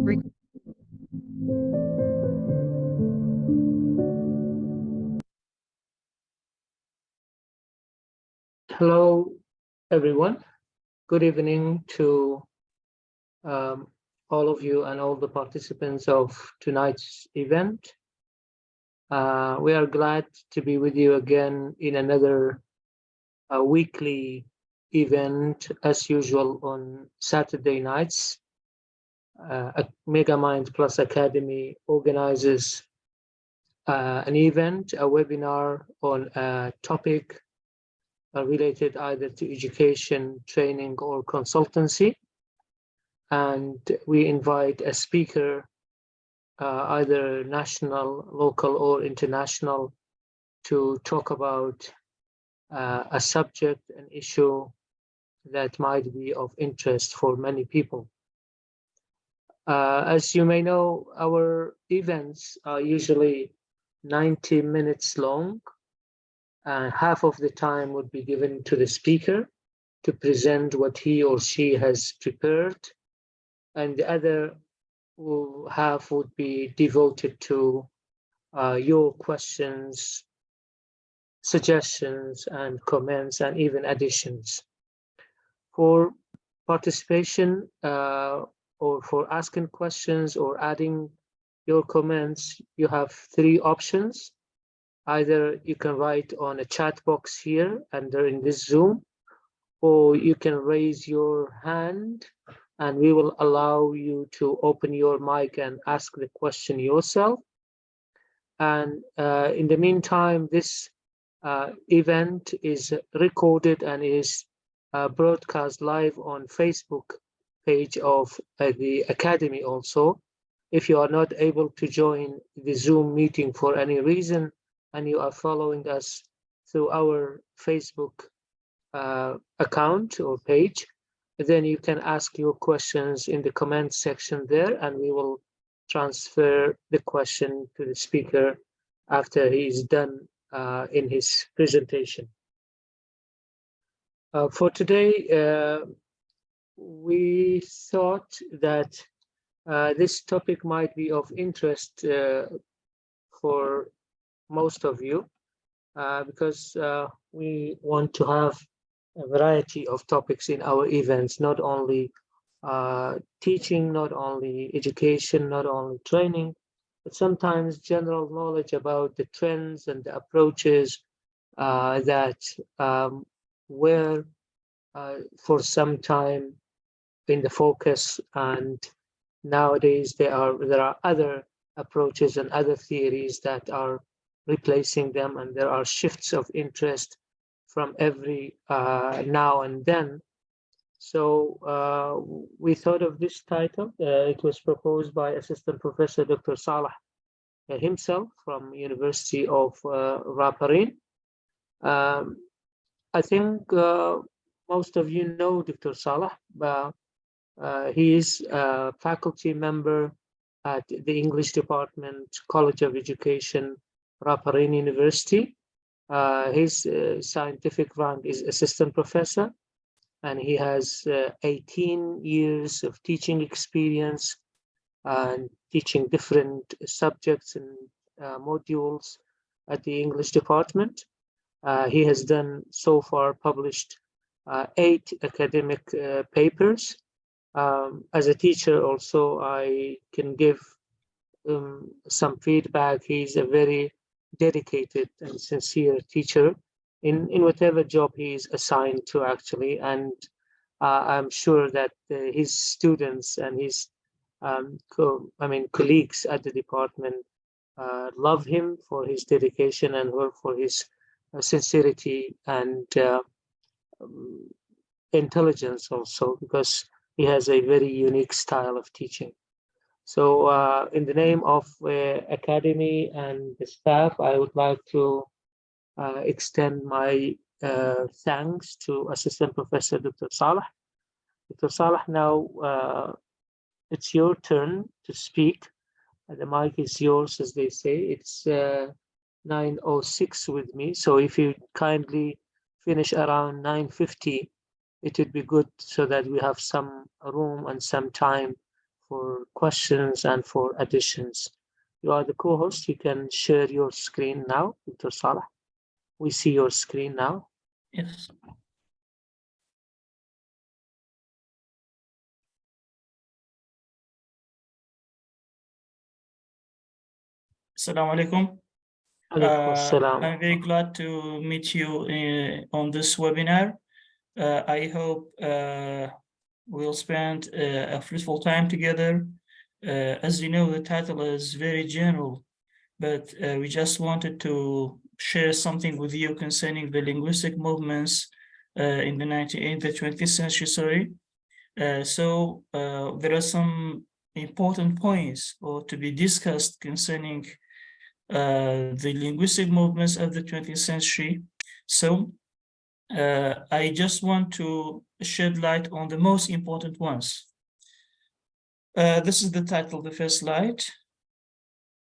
Hello, everyone. Good evening to all of you and all the participants of tonight's event. We are glad to be with you again in another weekly event, as usual, on Saturday nights. MegaMind Plus Academy organizes an event, a webinar on a topic related either to education, training, or consultancy. And we invite a speaker, either national, local, or international, to talk about a subject, an issue that might be of interest for many people. As you may know, our events are usually 90 minutes long. Half of the time would be given to the speaker to present what he or she has prepared, and the other half would be devoted to your questions, suggestions, and comments, and even additions. For participation or for asking questions or adding your comments, you have three options. Either you can write on a chat box here under in this Zoom, or you can raise your hand and we will allow you to open your mic and ask the question yourself. And in the meantime, this event is recorded and is broadcast live on Facebook page of the Academy also. If you are not able to join the Zoom meeting for any reason, and you are following us through our Facebook account or page, then you can ask your questions in the comment section there, and we will transfer the question to the speaker after he is done in his presentation. For today, we thought that this topic might be of interest for most of you, because we want to have a variety of topics in our events, not only teaching, not only education, not only training, but sometimes general knowledge about the trends and the approaches that were for some time in the focus, and nowadays there are other approaches and other theories that are replacing them, and there are shifts of interest from every now and then. So we thought of this title. It was proposed by Assistant Professor Dr. Salih himself from University of Raparrin. I think most of you know Dr. Salih. He is a faculty member at the English Department, College of Education, Raparrin University. His scientific rank is assistant professor, and he has 18 years of teaching experience and teaching different subjects and modules at the English department. He has done so far published 8 academic papers. As a teacher also, I can give some feedback. He's a very dedicated and sincere teacher in whatever job he is assigned to, actually, and I'm sure that his students and his colleagues at the department love him for his dedication and for his sincerity and intelligence also, because he has a very unique style of teaching. So in the name of Academy and the staff, I would like to extend my thanks to Assistant Professor Dr. Salih. Dr. Salih, now it's your turn to speak. The mic is yours, as they say. It's 9:06 with me, so if you kindly finish around 9:50, it would be good so that we have some room and some time for questions and for additions. You are the co-host. You can share your screen now, Dr. Salih. We see your screen now. Yes. Assalamu alaikum. I'm very glad to meet you on this webinar. I hope we'll spend a fruitful time together. As you know, the title is very general, but we just wanted to share something with you concerning the linguistic movements in the 20th century, sorry. So there are some important points to be discussed concerning the linguistic movements of the 20th century. So I just want to shed light on the most important ones. This is the title, the first slide.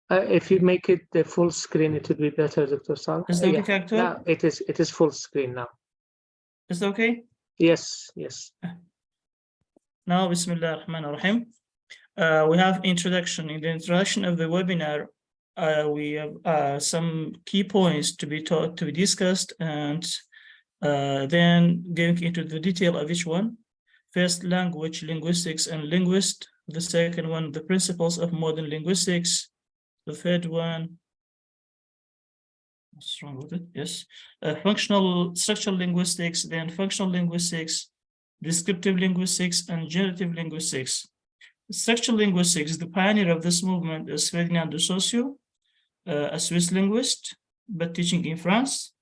If you make it the full screen, it would be better, Dr. Salih. Is that okay, Doctor? No, it is full screen now. Is that okay? Yes, yes. Now, Bismillah ar-Rahman ar-Rahim. We have introduction. In the introduction of the webinar, we have some key points to be discussed, and then going into the detail of each one. First, language, linguistics, and linguist. The second one, the principles of modern linguistics. The third one, what's wrong with it? Yes, functional structural linguistics, then functional linguistics, descriptive linguistics, and generative linguistics. Structural linguistics, the pioneer of this movement is Ferdinand de Saussure, a Swiss linguist, but teaching in France.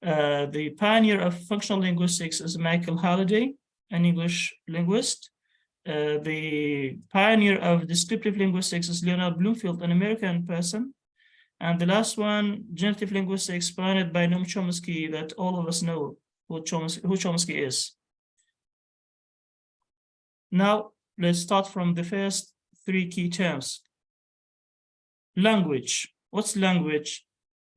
The pioneer of functional linguistics is Michael Halliday, an English linguist. The pioneer of descriptive linguistics is Leonard Bloomfield, an American person. And the last one, generative linguistics, pioneered by Noam Chomsky, that all of us know who Chomsky is. Now, let's start from the first three key terms. Language. What's language?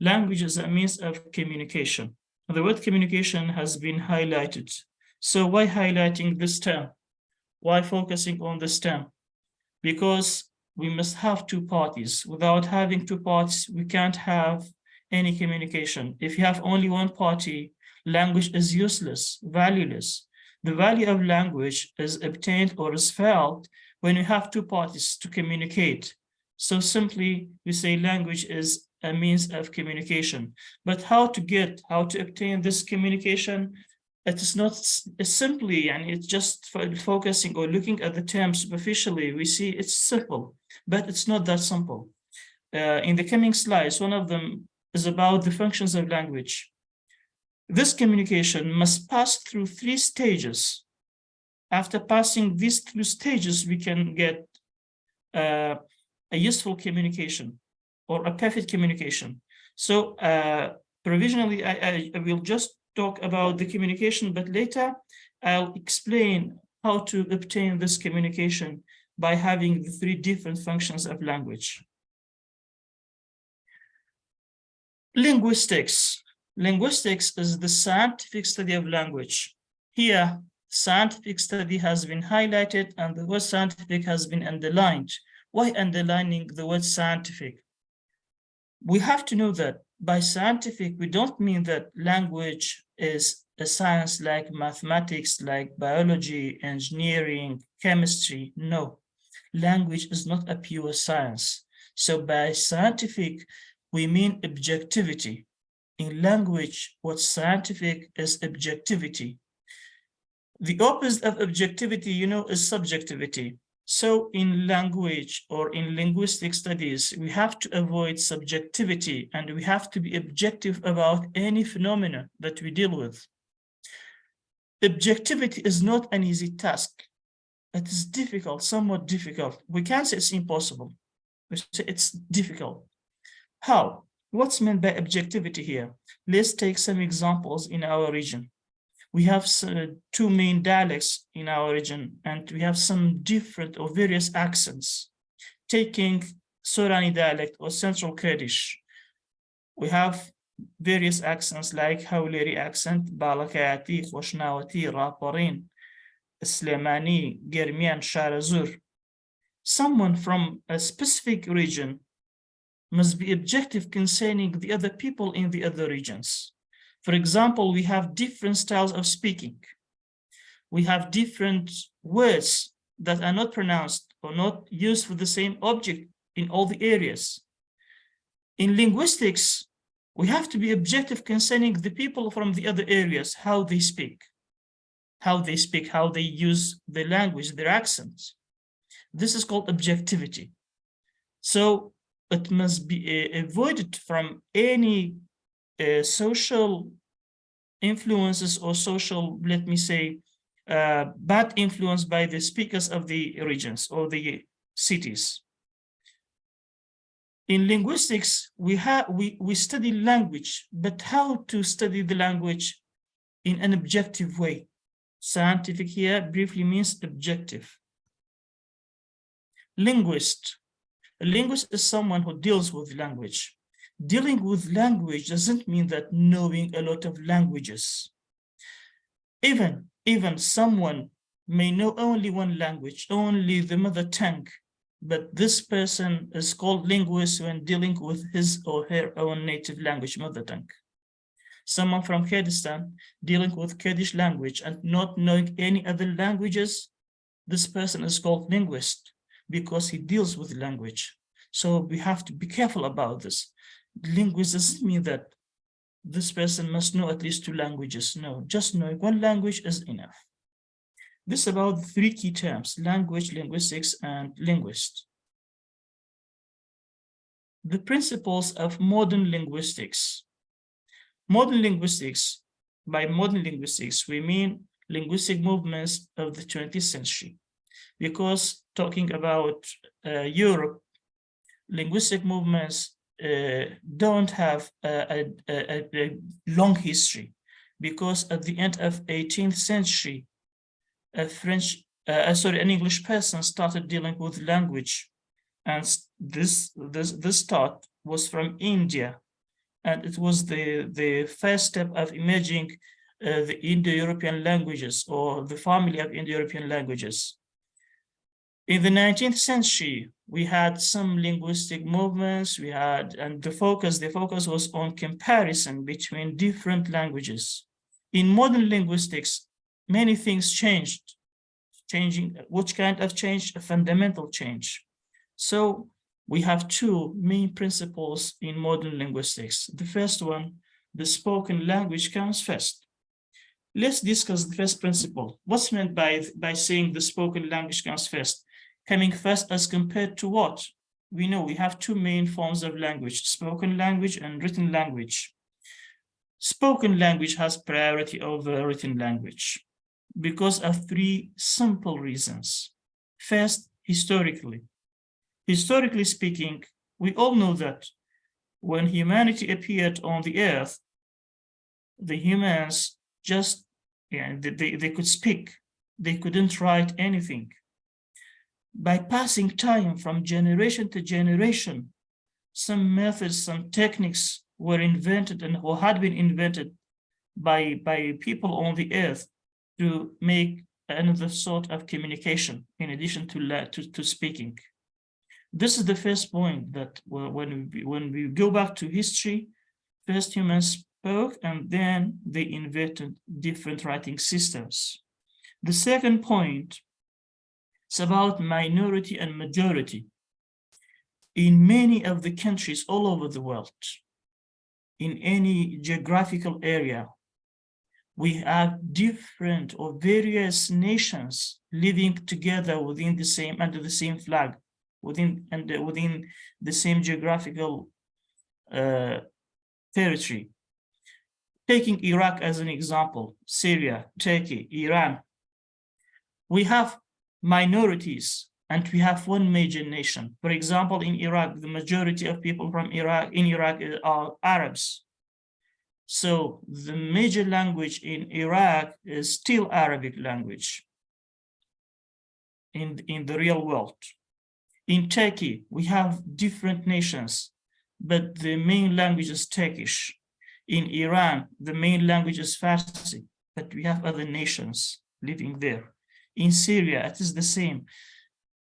Language is a means of communication. The word communication has been highlighted. So why highlighting this term? Why focusing on this term? Because we must have two parties. Without having two parties, we can't have any communication. If you have only one party, language is useless, valueless. The value of language is obtained or is felt when you have two parties to communicate. So simply, we say language is a means of communication. But how to obtain this communication? It is not simply, and it's just focusing or looking at the term superficially. We see it's simple, but it's not that simple. In the coming slides, one of them is about the functions of language. This communication must pass through three stages. After passing these two stages, we can get a useful communication or a perfect communication. So provisionally, I will just talk about the communication, but later I'll explain how to obtain this communication by having the three different functions of language. Linguistics. Linguistics is the scientific study of language. Here, scientific study has been highlighted and the word scientific has been underlined. Why underlining the word scientific? We have to know that by scientific, we don't mean that language is a science like mathematics, like biology, engineering, chemistry. No, language is not a pure science. So by scientific, we mean objectivity. In language, what's scientific is objectivity. The opposite of objectivity, you know, is subjectivity. So in language or in linguistic studies, we have to avoid subjectivity and we have to be objective about any phenomena that we deal with. Objectivity is not an easy task. It is difficult, somewhat difficult. We can't say it's impossible. We say it's difficult. How? What's meant by objectivity here? Let's take some examples in our region. We have two main dialects in our region, and we have some different or various accents. Taking Sorani dialect or Central Kurdish, we have various accents like Hawleri accent, Balakayati, Khoshnawati, Raparrin, Slemani, Germian, Sharazur. someone from a specific region must be objective concerning the other people in the other regions. For example, we have different styles of speaking. We have different words that are not pronounced or not used for the same object in all the areas. In linguistics, we have to be objective concerning the people from the other areas, how they speak, how they use the language, their accents. This is called objectivity. So it must be avoided from any social influences or social, let me say, bad influence by the speakers of the regions or the cities. In linguistics, we study language, but how to study the language in an objective way. Scientific here briefly means objective. Linguist. A linguist is someone who deals with language. Dealing with language doesn't mean that knowing a lot of languages. Even someone may know only one language, only the mother tongue, but this person is called linguist when dealing with his or her own native language, mother tongue. Someone from Kurdistan dealing with Kurdish language and not knowing any other languages, this person is called linguist because he deals with language. So we have to be careful about this. Linguist doesn't mean that this person must know at least 2 languages. No, just knowing one language is enough. This is about 3 key terms: language, linguistics, and linguist. The principles of modern linguistics. Modern linguistics, by modern linguistics, we mean linguistic movements of the 20th century. Because talking about Europe, linguistic movements don't have a long history, because at the end of 18th century, an English person started dealing with language, and this thought was from India, and it was the first step of emerging the Indo-European languages, or the family of Indo-European languages. In the 19th century, we had some linguistic movements. And the focus was on comparison between different languages. In modern linguistics, many things changed. Which kind of change? A fundamental change. So we have 2 main principles in modern linguistics. The first one, the spoken language comes first. Let's discuss the first principle. What's meant by saying the spoken language comes first? Coming first as compared to what? We know we have 2 main forms of language: spoken language and written language. Spoken language has priority over written language because of 3 simple reasons. First, historically. Historically speaking, we all know that when humanity appeared on the earth, the humans just, they could speak. They couldn't write anything. By passing time from generation to generation, some methods, some techniques were invented and or had been invented by people on the earth to make another sort of communication in addition to speaking. This is the first point, that when we go back to history, first humans spoke and then they invented different writing systems. The second point, it's about minority and majority. In many of the countries all over the world, in any geographical area, we have different or various nations living together within the same, under the same flag, within the same geographical territory. Taking Iraq as an example, Syria, Turkey, Iran, we have minorities and we have one major nation. For example, in Iraq, the majority of people from Iraq are Arabs. So the major language in Iraq is still Arabic language in the real world. In Turkey, we have different nations, but the main language is Turkish. In Iran, the main language is Farsi, but we have other nations living there. In Syria, it is the same.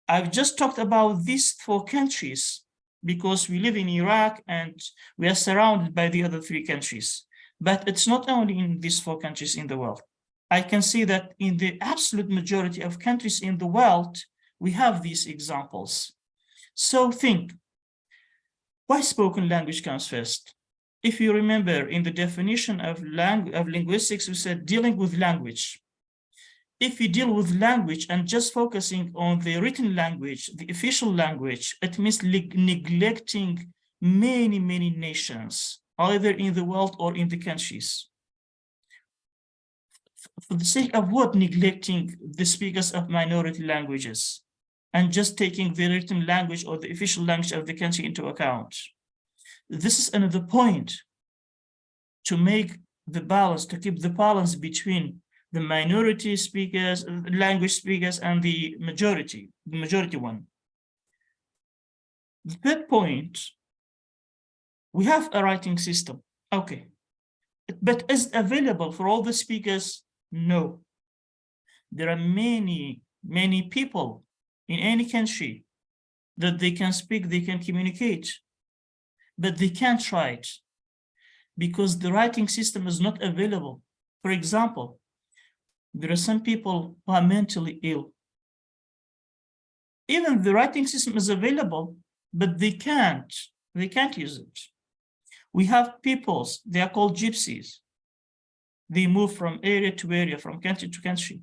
I've just talked about these 4 countries because we live in Iraq and we are surrounded by the other 3 countries. But it's not only in these 4 countries in the world. I can see that in the absolute majority of countries in the world, we have these examples. So think, why spoken language comes first? If you remember in the definition of linguistics, we said dealing with language. If you deal with language and just focusing on the written language, the official language, it means neglecting many, many nations, either in the world or in the countries. For the sake of what neglecting the speakers of minority languages and just taking the written language or the official language of the country into account? This is another point to make the balance, to keep the balance between the minority speakers, language speakers, and the majority one. The third point, we have a writing system. Okay, but is it available for all the speakers? No. There are many, many people in any country that they can speak, they can communicate, but they can't write because the writing system is not available. For example, there are some people who are mentally ill. Even the writing system is available, but they can't use it. We have peoples, they are called gypsies. They move from area to area, from country to country.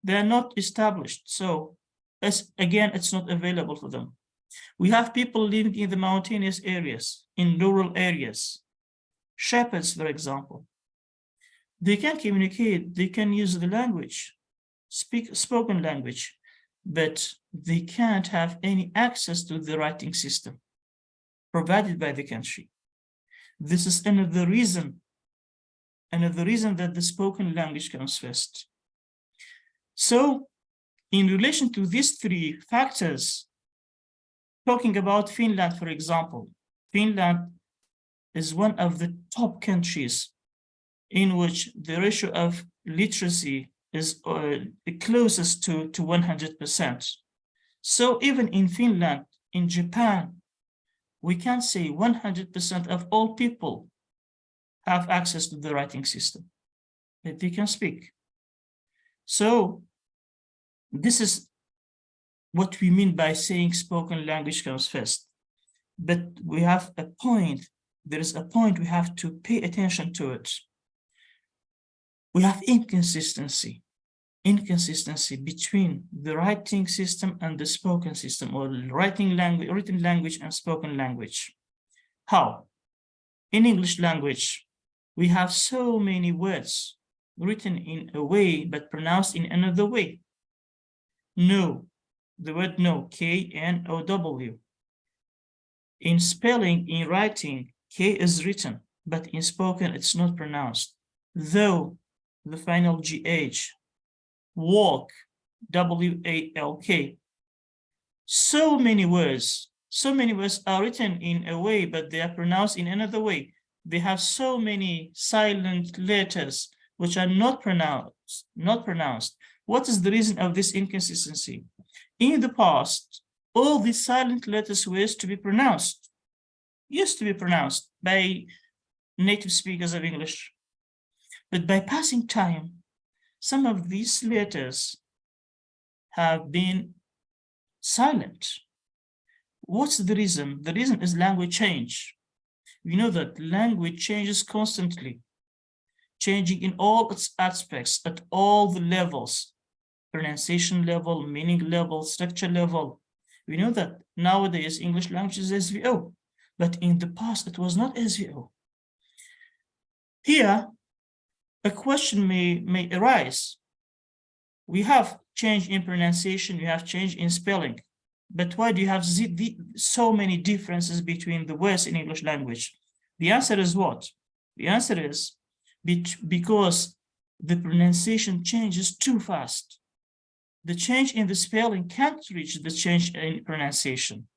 They are not established, so again, it's not available for them. We have people living in the mountainous areas, in rural areas. Shepherds, for example. They can communicate, they can use the language, speak spoken language, but they can't have any access to the writing system provided by the country. This is another reason that the spoken language comes first. So, in relation to these 3 factors, talking about Finland, for example, Finland is one of the top countries in which the ratio of literacy is closest to 100%. So even in Finland, in Japan, we can say 100% of all people have access to the writing system, that they can speak. So this is what we mean by saying spoken language comes first. But we have a point, there is a point we have to pay attention to it. We have inconsistency between the writing system and the spoken system, or written language and spoken language. How? In English language, we have so many words written in a way but pronounced in another way. No, the word no, K-N-O-W. In spelling, in writing, K is written, but in spoken, it's not pronounced. Though the final GH, walk, W-A-L-K. So many words are written in a way, but they are pronounced in another way. They have so many silent letters which are not pronounced. What is the reason of this inconsistency? In the past, all these silent letters were used to be pronounced by native speakers of English. But by passing time, some of these letters have been silent. What's the reason? The reason is language change. We know that language changes constantly, changing in all its aspects at all the levels, pronunciation level, meaning level, structure level. We know that nowadays English language is SVO, but in the past it was not SVO. Here, a question may arise. We have change in pronunciation, we have change in spelling, but why do you have so many differences between the words in English language? The answer is what? The answer is because the pronunciation changes too fast. The change in the spelling can't reach the change in pronunciation.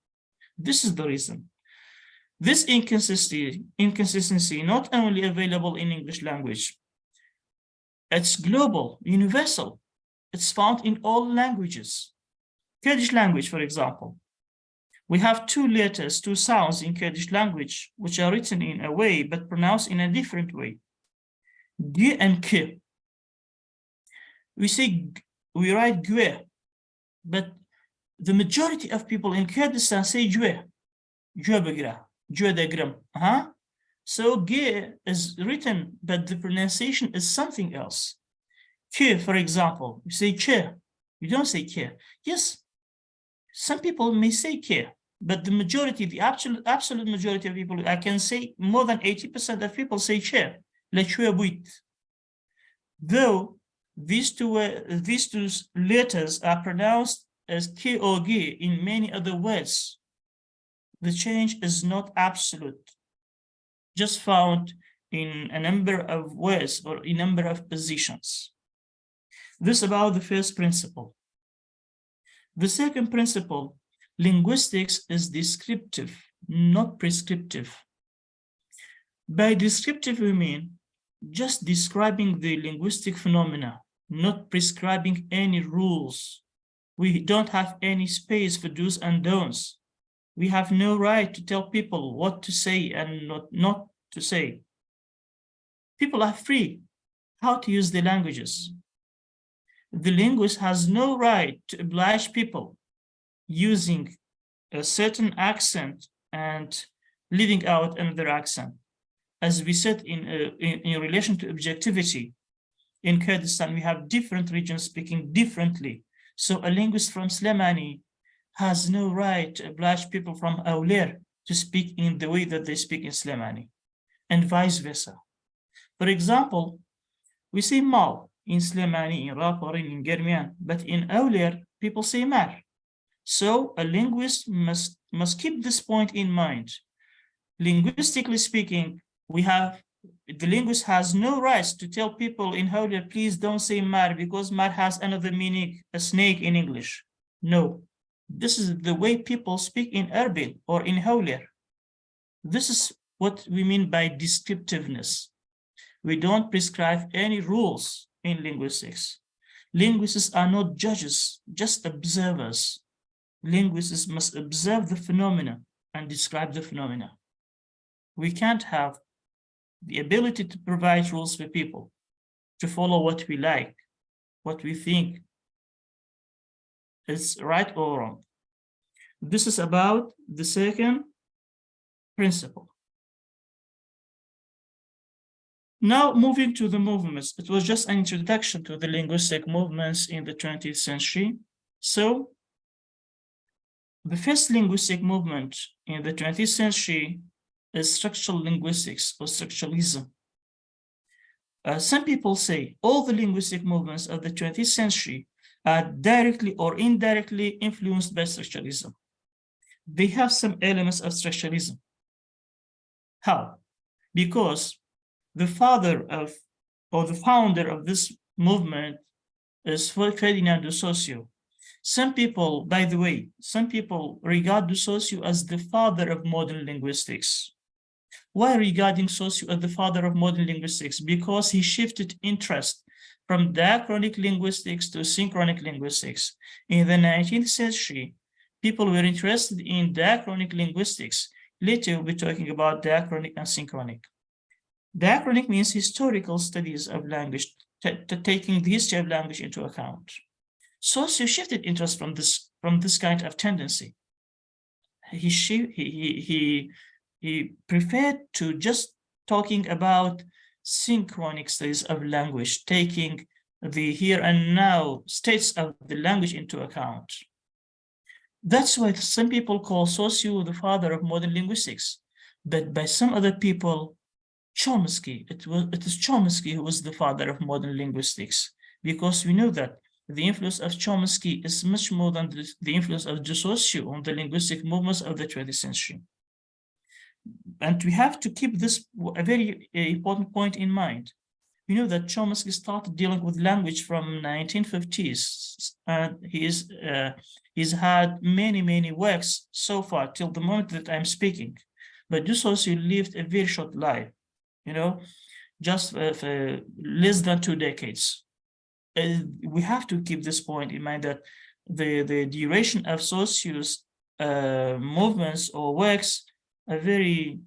This is the reason. This inconsistency not only available in English language, it's global, universal. It's found in all languages. Kurdish language, for example. We have two letters, two sounds in Kurdish language, which are written in a way, but pronounced in a different way. G and K. We write Gwe, but the majority of people in Kurdistan say Jwe. So G is written, but the pronunciation is something else. K, for example, you say K, you don't say K. Yes, some people may say K, but the majority, the absolute majority of people, I can say more than 80% of people say K. Though these two letters are pronounced as K or G in many other words, the change is not absolute, just found in a number of words or a number of positions. This about the first principle. The second principle, linguistics is descriptive, not prescriptive. By descriptive, we mean just describing the linguistic phenomena, not prescribing any rules. We don't have any space for do's and don'ts. We have no right to tell people what to say and not to say. People are free how to use the languages. The linguist has no right to oblige people using a certain accent and leaving out another accent. As we said in relation to objectivity, in Kurdistan, we have different regions speaking differently. So a linguist from Slemani has no right to oblige people from Awler to speak in the way that they speak in Slemani, and vice versa. For example, we say mal in Slemani, in Raparrin, in Germian, but in Awler, people say mar. So a linguist must keep this point in mind. Linguistically speaking, the linguist has no rights to tell people in Hawler, please don't say mar, because mar has another meaning, a snake in English. No, this is the way people speak in Erbil or in Hawler. This is what we mean by descriptiveness. We don't prescribe any rules in linguistics. Linguists are not judges, just observers. Linguists must observe the phenomena and describe the phenomena. We can't have the ability to provide rules for people to follow what we like, what we think is right or wrong. This is about the second principle. Now, moving to the movements, it was just an introduction to the linguistic movements in the 20th century. So, the first linguistic movement in the 20th century is structural linguistics or structuralism. Some people say all the linguistic movements of the 20th century are directly or indirectly influenced by structuralism. They have some elements of structuralism. How? Because the father of, or the founder of this movement is Ferdinand de Saussure. Some people, by the way, some people regard de Saussure as the father of modern linguistics. Why regarding Saussure as the father of modern linguistics? Because he shifted interest from diachronic linguistics to synchronic linguistics. In the 19th century, people were interested in diachronic linguistics. Later, we'll be talking about diachronic and synchronic. Diachronic means historical studies of language, taking the history of language into account. Saussure shifted interest from this kind of tendency. He preferred to just talking about synchronic studies of language, taking the here and now states of the language into account. That's why some people call Saussure the father of modern linguistics, but by some other people, Chomsky, it is Chomsky who was the father of modern linguistics, because we know that the influence of Chomsky is much more than the influence of de Saussure on the linguistic movements of the 20th century. And we have to keep this a very important point in mind. We know that Chomsky started dealing with language from 1950s, and he's had many works so far till the moment that I'm speaking. But de Saussure lived a very short life, just for less than 2 decades. We have to keep this point in mind that the duration of Saussures movements or works are very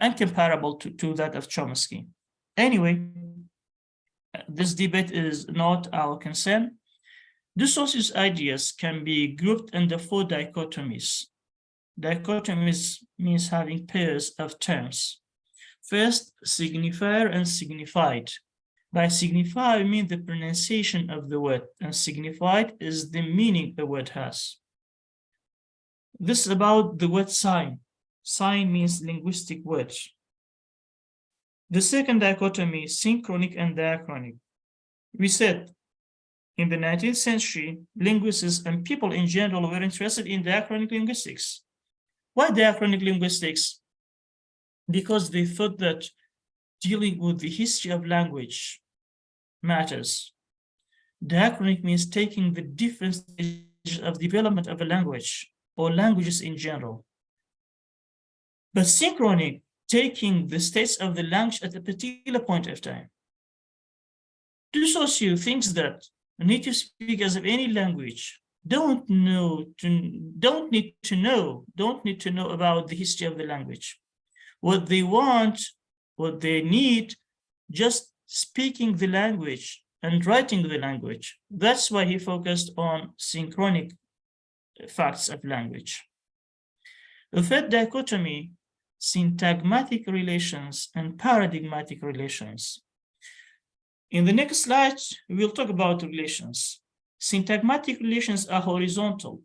incomparable to that of Chomsky. Anyway, this debate is not our concern. The Saussures ideas can be grouped under 4 dichotomies. Dichotomies means having pairs of terms. First, signifier and signified. By signifier, we mean the pronunciation of the word, and signified is the meaning the word has. This is about the word sign. Sign means linguistic words. The second dichotomy is synchronic and diachronic. We said in the 19th century, linguists and people in general were interested in diachronic linguistics. Why diachronic linguistics? Because they thought that dealing with the history of language matters. Diachronic means taking the different stages of development of a language or languages in general. But synchronic, taking the states of the language at a particular point of time. De Saussure thinks that native speakers of any language don't need to know about the history of the language. What they want, what they need, just speaking the language and writing the language. That's why he focused on synchronic facts of language. The third dichotomy, syntagmatic relations and paradigmatic relations. In the next slide, we'll talk about relations. Syntagmatic relations are horizontal,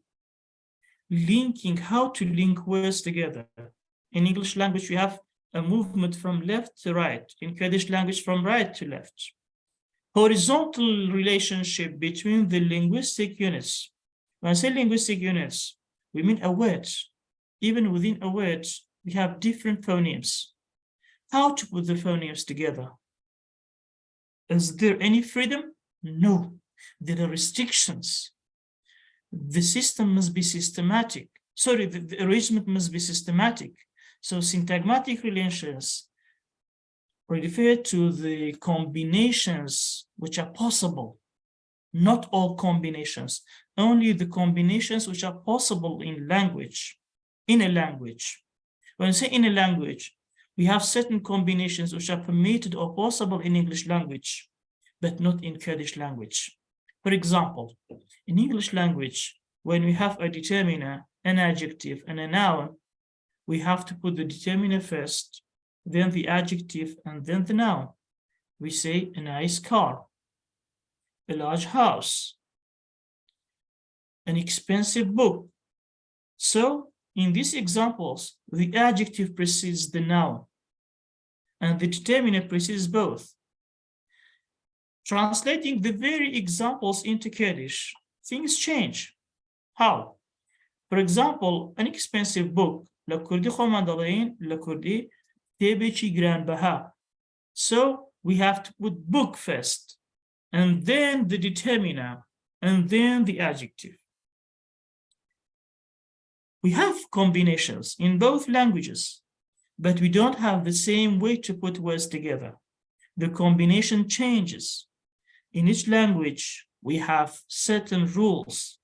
linking how to link words together. In English language, we have a movement from left to right. In Kurdish language, from right to left. Horizontal relationship between the linguistic units. When I say linguistic units, we mean a word. Even within a word, we have different phonemes. How to put the phonemes together? Is there any freedom? No, there are restrictions. The system must be systematic. Sorry, the arrangement must be systematic. So syntagmatic relations refer to the combinations which are possible, not all combinations, only the combinations which are possible in language, in a language. When I say in a language, we have certain combinations which are permitted or possible in English language, but not in Kurdish language. For example, in English language, when we have a determiner, an adjective, and a noun, we have to put the determiner first, then the adjective, and then the noun. We say a nice car, a large house, an expensive book. So in these examples, the adjective precedes the noun, and the determiner precedes both. Translating the very examples into Kurdish, things change. How? For example, an expensive book, la Kurdi khomandalain, la Kurdi tebechi granbaha. So we have to put book first, and then the determiner, and then the adjective. We have combinations in both languages, but we don't have the same way to put words together. The combination changes. In each language, we have certain rules.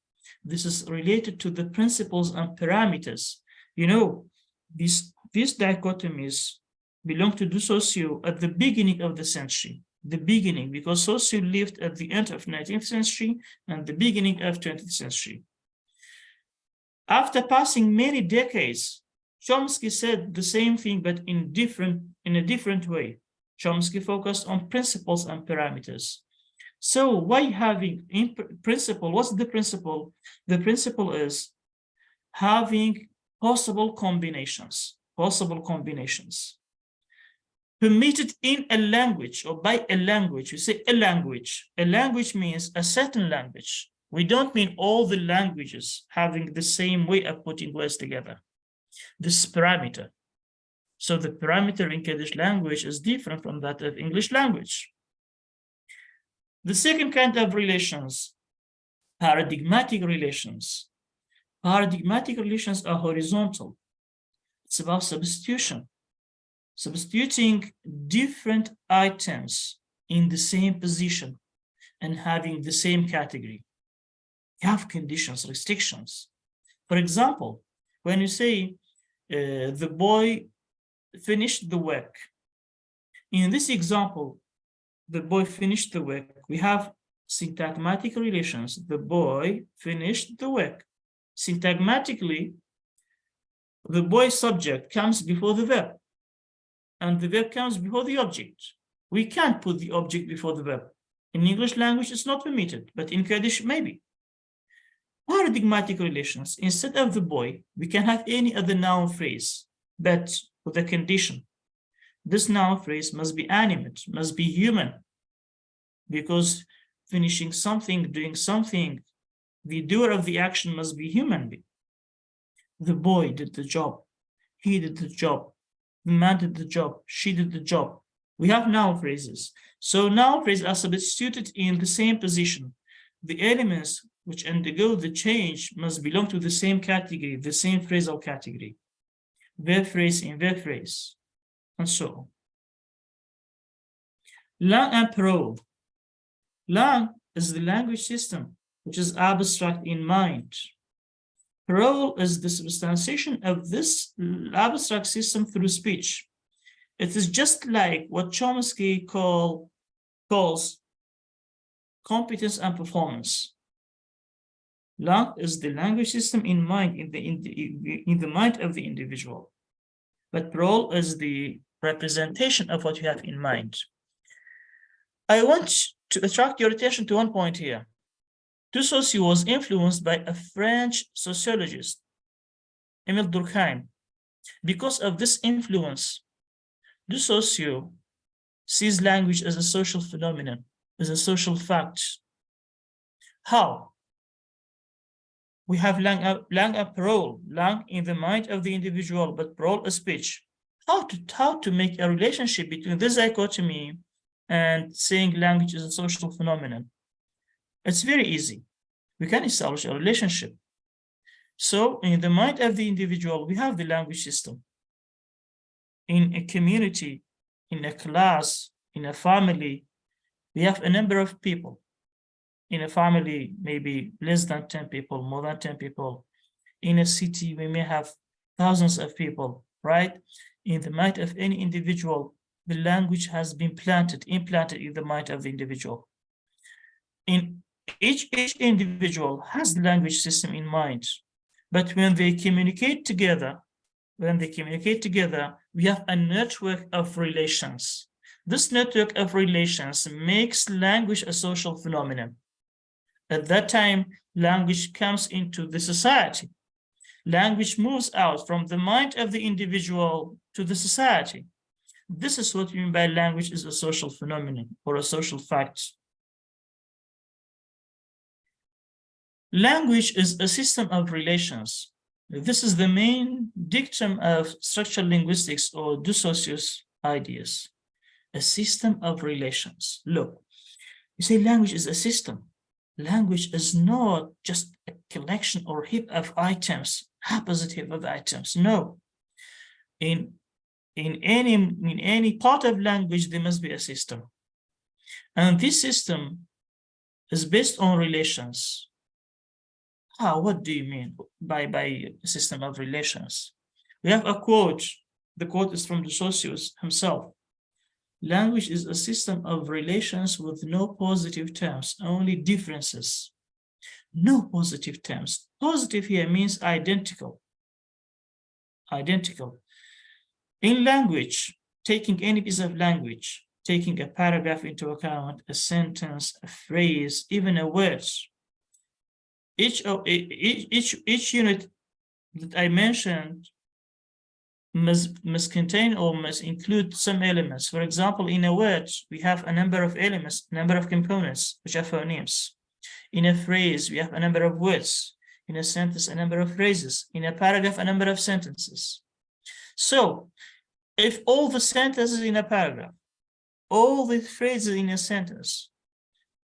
This is related to the principles and parameters. You know, these dichotomies belong to de Saussure at the beginning of the century. The beginning, because Saussure lived at the end of 19th century and the beginning of 20th century. After passing many decades, Chomsky said the same thing, but in a different way. Chomsky focused on principles and parameters. So why having in principle? What's the principle? The principle is having possible combinations permitted in a language or by a language. You say a language. A language means a certain language. We don't mean all the languages having the same way of putting words together. This parameter. So the parameter in Kurdish language is different from that of English language. The second kind of relations, paradigmatic relations. Paradigmatic relations are horizontal. It's about substitution. Substituting different items in the same position and having the same category. You have conditions, restrictions. For example, when you say the boy finished the work, in this example, the boy finished the work, we have syntagmatic relations. The boy finished the work. Syntagmatically, the boy subject comes before the verb, and the verb comes before the object. We can't put the object before the verb. In English language, it's not permitted, but in Kurdish, maybe. Paradigmatic relations, instead of the boy, we can have any other noun phrase, but with a condition. This noun phrase must be animate, must be human, because finishing something, doing something, the doer of the action must be human being. The boy did the job, he did the job, the man did the job, she did the job. We have noun phrases. So noun phrases are substituted in the same position. The elements which undergo the change must belong to the same category, the same phrasal category. Verb phrase in verb phrase, and so on. Langue and parole. Langue is the language system which is abstract in mind. Parole is the substantiation of this abstract system through speech. It is just like what Chomsky calls competence and performance. Langue is the language system in mind, in the mind of the individual. But parole is the representation of what you have in mind. I want to attract your attention to one point here. Saussure was influenced by a French sociologist, Émile Durkheim. Because of this influence, Saussure sees language as a social phenomenon, as a social fact. How? We have langue and parole, langue in the mind of the individual, but parole is speech. How to make a relationship between this dichotomy and saying language is a social phenomenon? It's very easy. We can establish a relationship. So in the mind of the individual, we have the language system. In a community, in a class, in a family, we have a number of people. In a family, maybe less than 10 people, more than 10 people. In a city, we may have thousands of people, right? In the mind of any individual, the language has been implanted in the mind of the individual. In each individual has the language system in mind, but when they communicate together, we have a network of relations. This network of relations makes language a social phenomenon. At that time, language comes into the society. Language moves out from the mind of the individual to the society. This is what we mean by language is a social phenomenon or a social fact. Language is a system of relations. This is the main dictum of structural linguistics or Saussure's ideas. A system of relations. Look, you say language is a system. Language is not just a collection or heap of items, haphazard heap of items. No. In any part of language, there must be a system. And this system is based on relations. What do you mean by a system of relations? We have a quote. The quote is from Saussure himself. Language is a system of relations with no positive terms, only differences. No positive terms. Positive here means identical. Identical. In language, taking any piece of language, taking a paragraph into account, a sentence, a phrase, even a word, each unit that I mentioned must contain or must include some elements. For example, in a word, we have a number of elements, number of components, which are phonemes. In a phrase, we have a number of words. In a sentence, a number of phrases. In a paragraph, a number of sentences. So, if all the sentences in a paragraph, all the phrases in a sentence,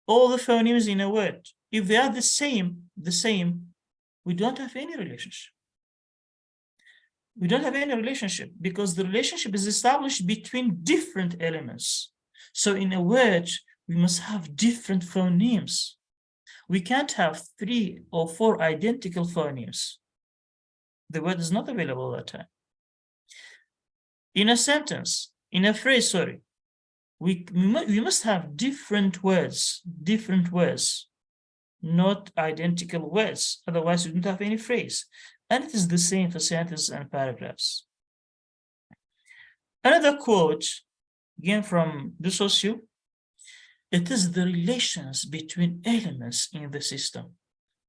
all the phonemes in a word, if they are the same, we don't have any relationship. We don't have any relationship because the relationship is established between different elements. So in a word, we must have different phonemes. We can't have 3 or 4 identical phonemes. The word is not available at that time. In a sentence, in a phrase, sorry, we must have different words, not identical words. Otherwise, we don't have any phrase. And it is the same for sentences and paragraphs. Another quote, again from the socio, it is the relations between elements in the system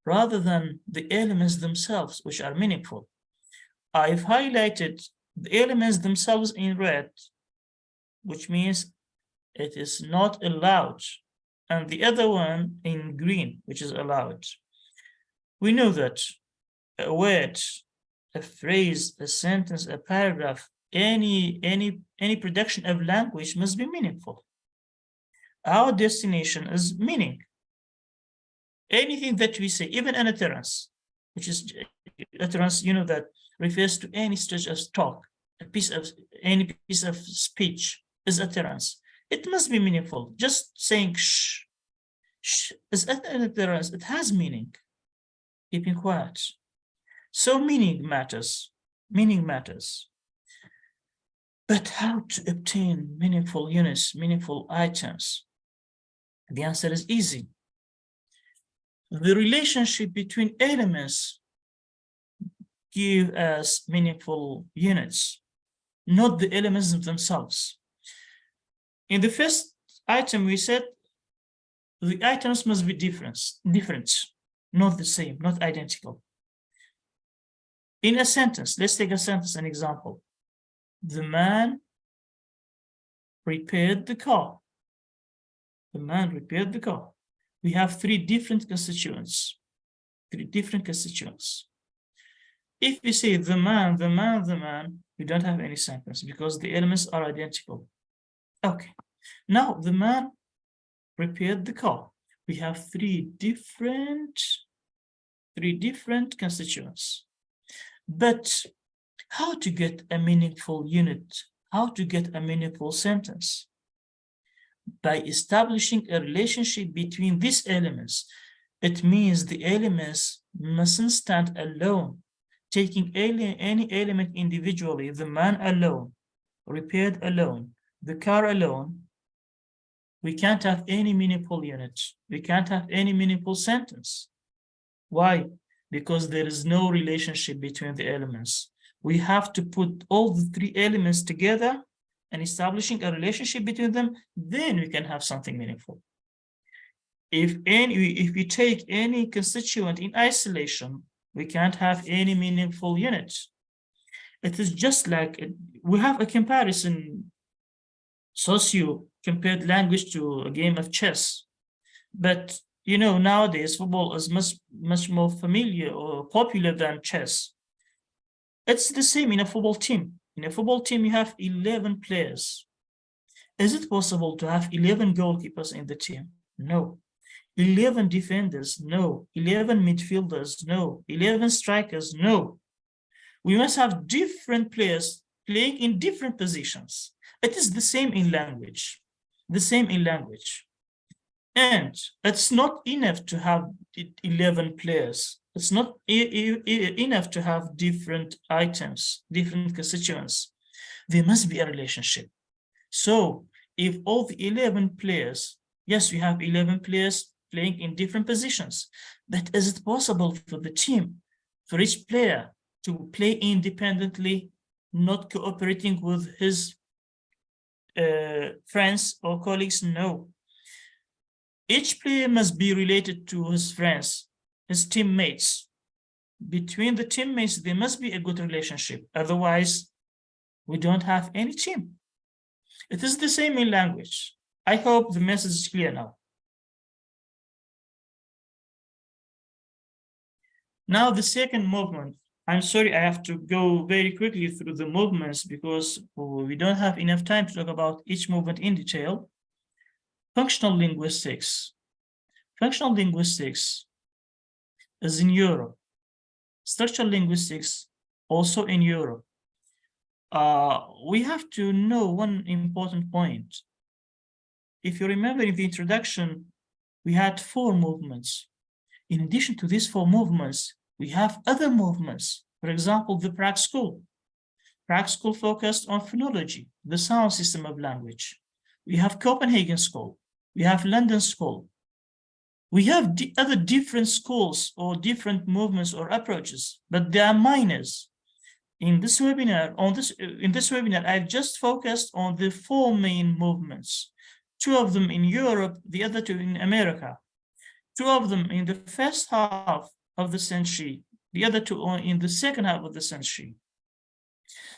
rather than the elements themselves which are meaningful. I've highlighted the elements themselves in red, which means it is not allowed, and the other one in green, which is allowed. We know that a word, a phrase, a sentence, a paragraph, any production of language must be meaningful. Our destination is meaning. Anything that we say, even an utterance, which is utterance, you know, that refers to any stage of talk, any piece of speech is utterance. It must be meaningful. Just saying shh is an utterance. It has meaning. Keeping quiet. So meaning matters. Meaning matters. But how to obtain meaningful units, meaningful items? The answer is easy. The relationship between elements give us meaningful units, not the elements themselves. In the first item, we said the items must be different, not the same, not identical. In a sentence, let's take a sentence, an example. The man repaired the car. The man repaired the car. We have 3 different constituents. 3 different constituents. If we say the man, we don't have any sentence because the elements are identical. Okay. Now the man repaired the car. We have 3 different constituents. But how to get a meaningful unit? How to get a meaningful sentence? By establishing a relationship between these elements. It means the elements mustn't stand alone. Taking any element individually, the man alone, repaired alone, the car alone, we can't have any meaningful unit. We can't have any meaningful sentence. Why? Because there is no relationship between the elements. We have to put all the 3 elements together and establishing a relationship between them, then we can have something meaningful. If we take any constituent in isolation, we can't have any meaningful unit. It is just like we have a comparison. Socio compared language to a game of chess, but you know, nowadays football is much more familiar or popular than chess. It's the same in a football team. In a football team, you have 11 players. Is it possible to have 11 goalkeepers in the team? No. 11 defenders? No. 11 midfielders? No. 11 strikers? No. We must have different players playing in different positions. It is the same in language. The same in language. And it's not enough to have 11 players. It's not enough to have different items, different constituents. There must be a relationship. So if all the 11 players, yes, we have 11 players playing in different positions, but is it possible for the team, for each player to play independently, not cooperating with his friends or colleagues? No. Each player must be related to his friends, his teammates. Between the teammates, there must be a good relationship. Otherwise, we don't have any team. It is the same in language. I hope the message is clear now. Now, the second movement. I'm sorry, I have to go very quickly through the movements because we don't have enough time to talk about each movement in detail. Functional linguistics. Functional linguistics is in Europe. Structural linguistics also in Europe. We have to know one important point. If you remember in the introduction, we had 4 movements. In addition to these four movements, we have other movements. For example, the Prague School. Prague School focused on phonology, the sound system of language. We have Copenhagen School. We have London School. We have other different schools or different movements or approaches, but they are minors. In this webinar, I've just focused on the four main movements. Two of them in Europe, the other two in America. Two of them in the first half of the century, the other two in the second half of the century.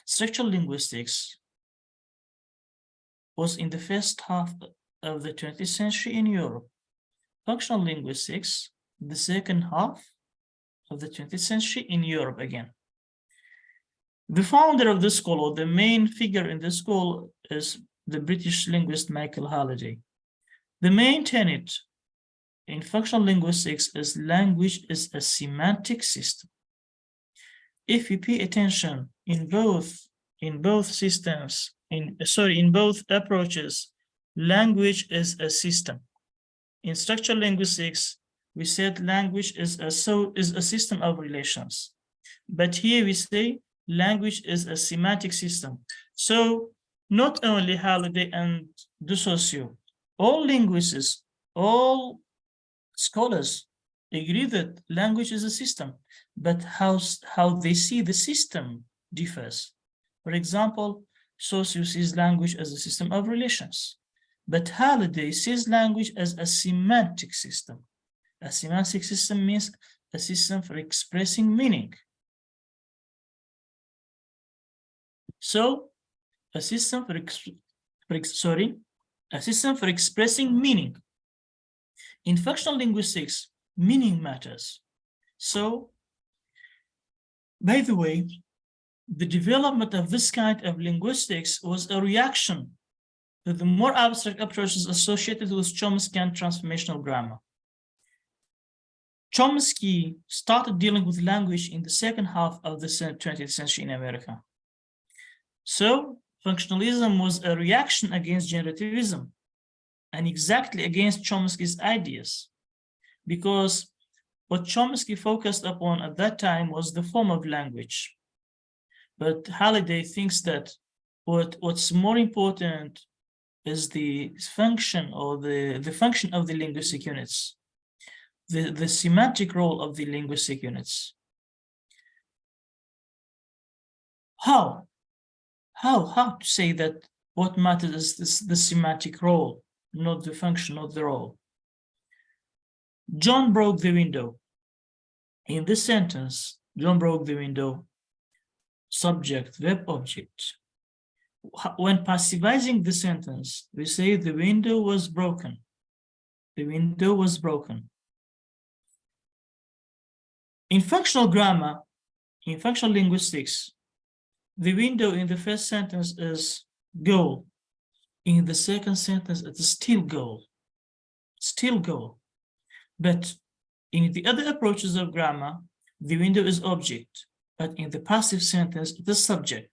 Structural linguistics was in the first half of the 20th century in Europe. Functional linguistics, the second half of the 20th century in Europe again. The founder of the school, or the main figure in the school, is the British linguist Michael Halliday. The main tenet in functional linguistics is language is a semantic system. If you pay attention in both systems, in both approaches, language is a system. In structural linguistics, we said language is a system of relations. But here we say language is a semantic system. So not only Halliday and de Saussure, all linguists, all scholars agree that language is a system, but how they see the system differs. For example, Saussure sees language as a system of relations, but Halliday sees language as a semantic system. A semantic system means a system for expressing meaning. So, a system for expressing meaning. In functional linguistics, meaning matters. So, by the way, the development of this kind of linguistics was a reaction to the more abstract approaches associated with Chomsky and transformational grammar. Chomsky started dealing with language in the second half of the 20th century in America. So, functionalism was a reaction against generativism and exactly against Chomsky's ideas, because what Chomsky focused upon at that time was the form of language. But Halliday thinks that what's more important is the function, or the function of the linguistic units, the semantic role of the linguistic units. How to say that what matters is the semantic role, not the function, not the role? John broke the window. In this sentence, John broke the window, subject, verb, object. When passivizing the sentence, we say the window was broken. The window was broken. In functional grammar, in functional linguistics, the window in the first sentence is goal. In the second sentence, it is still goal. Still goal. But in the other approaches of grammar, the window is object. But in the passive sentence, it is subject.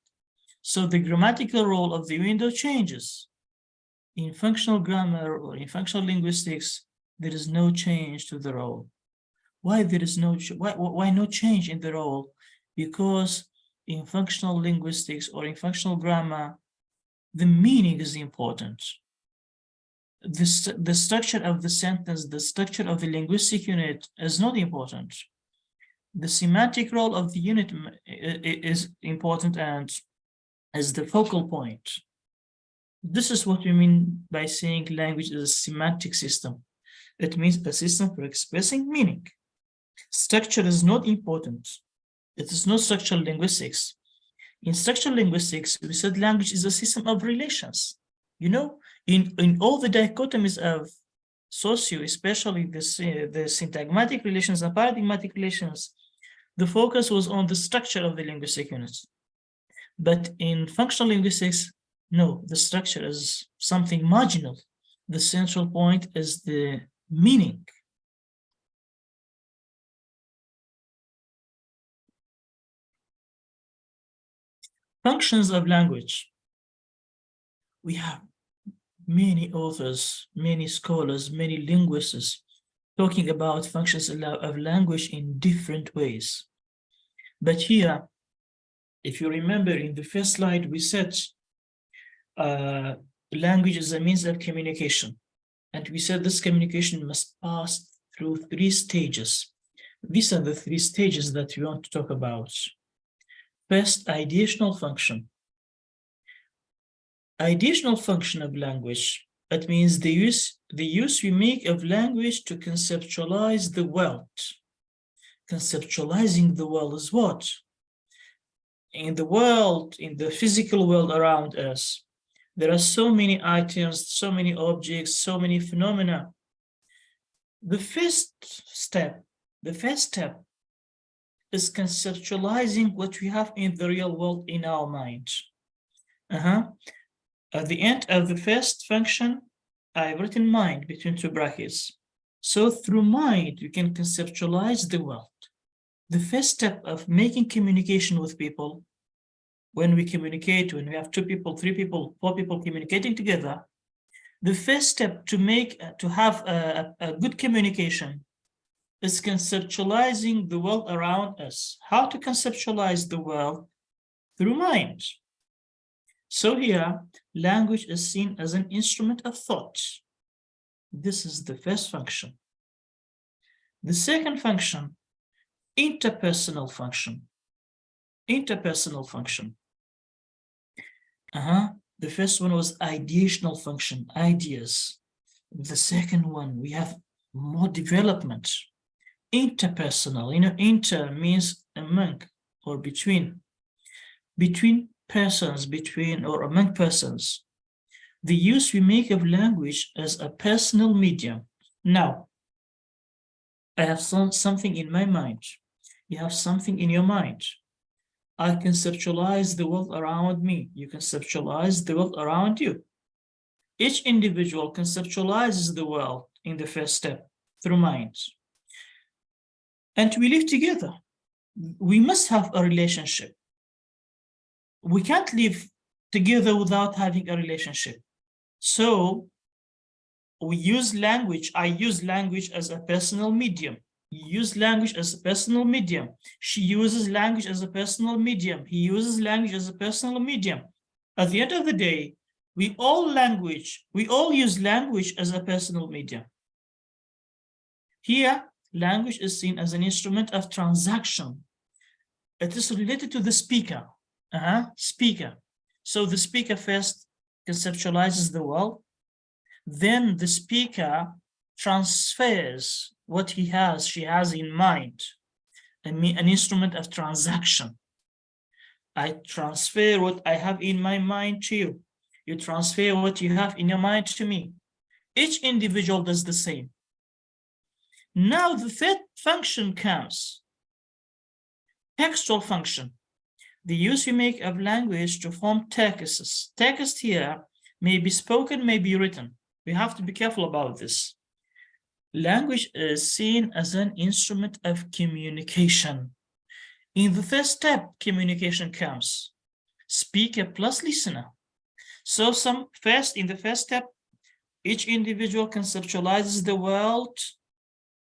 So the grammatical role of the window changes. In functional grammar or in functional linguistics, there is no change to the role. Why there is why no change in the role? Because in functional linguistics or in functional grammar, the meaning is important. The structure of the sentence, the structure of the linguistic unit is not important. The semantic role of the unit is important and is the focal point. This is what we mean by saying language is a semantic system. It means a system for expressing meaning. Structure is not important. It is not structural linguistics. In structural linguistics, we said language is a system of relations. You know, in all the dichotomies of Saussure, especially the syntagmatic relations and paradigmatic relations, the focus was on the structure of the linguistic units. But in functional linguistics, no, the structure is something marginal. The central point is the meaning. Functions of language. We have many authors, many scholars, many linguists talking about functions of language in different ways. But here, if you remember in the first slide, we said language is a means of communication. And we said this communication must pass through 3 stages. These are the 3 stages that we want to talk about. First, ideational function. Ideational function of language, that means the use we make of language to conceptualize the world. Conceptualizing the world is what? In the world, in the physical world around us, there are so many items, so many objects, so many phenomena. The first step is conceptualizing what we have in the real world in our mind. At the end of the first function, I've written mind between 2 brackets. So through mind, you can conceptualize the world. The first step of making communication with people, when we communicate, when we have 2 people, 3 people, 4 people communicating together, the first step to have a good communication is conceptualizing the world around us. How to conceptualize the world? Through mind. So here, language is seen as an instrument of thought. This is the first function. The second function, interpersonal function. Interpersonal function. The first one was ideational function, ideas. The second one, we have more development. Interpersonal, inter means among or between. Between persons, between or among persons. The use we make of language as a personal medium. Now, I have something in my mind. You have something in your mind. I conceptualize the world around me. You conceptualize the world around you. Each individual conceptualizes the world in the first step through minds. And we live together. We must have a relationship. We can't live together without having a relationship. So we use language. I use language as a personal medium. You use language as a personal medium. She uses language as a personal medium. He uses language as a personal medium. At the end of the day, we all use language as a personal medium. Here, language is seen as an instrument of transaction. It is related to the speaker. Speaker. So the speaker first conceptualizes the world. Then the speaker transfers what she has in mind, an instrument of transaction. I transfer what I have in my mind to you. You transfer what you have in your mind to me. Each individual does the same. Now the third function comes, textual function. The use we make of language to form texts. Text here may be spoken, may be written. We have to be careful about this. Language is seen as an instrument of communication. In the first step, communication comes. Speaker plus listener. So in the first step, each individual conceptualizes the world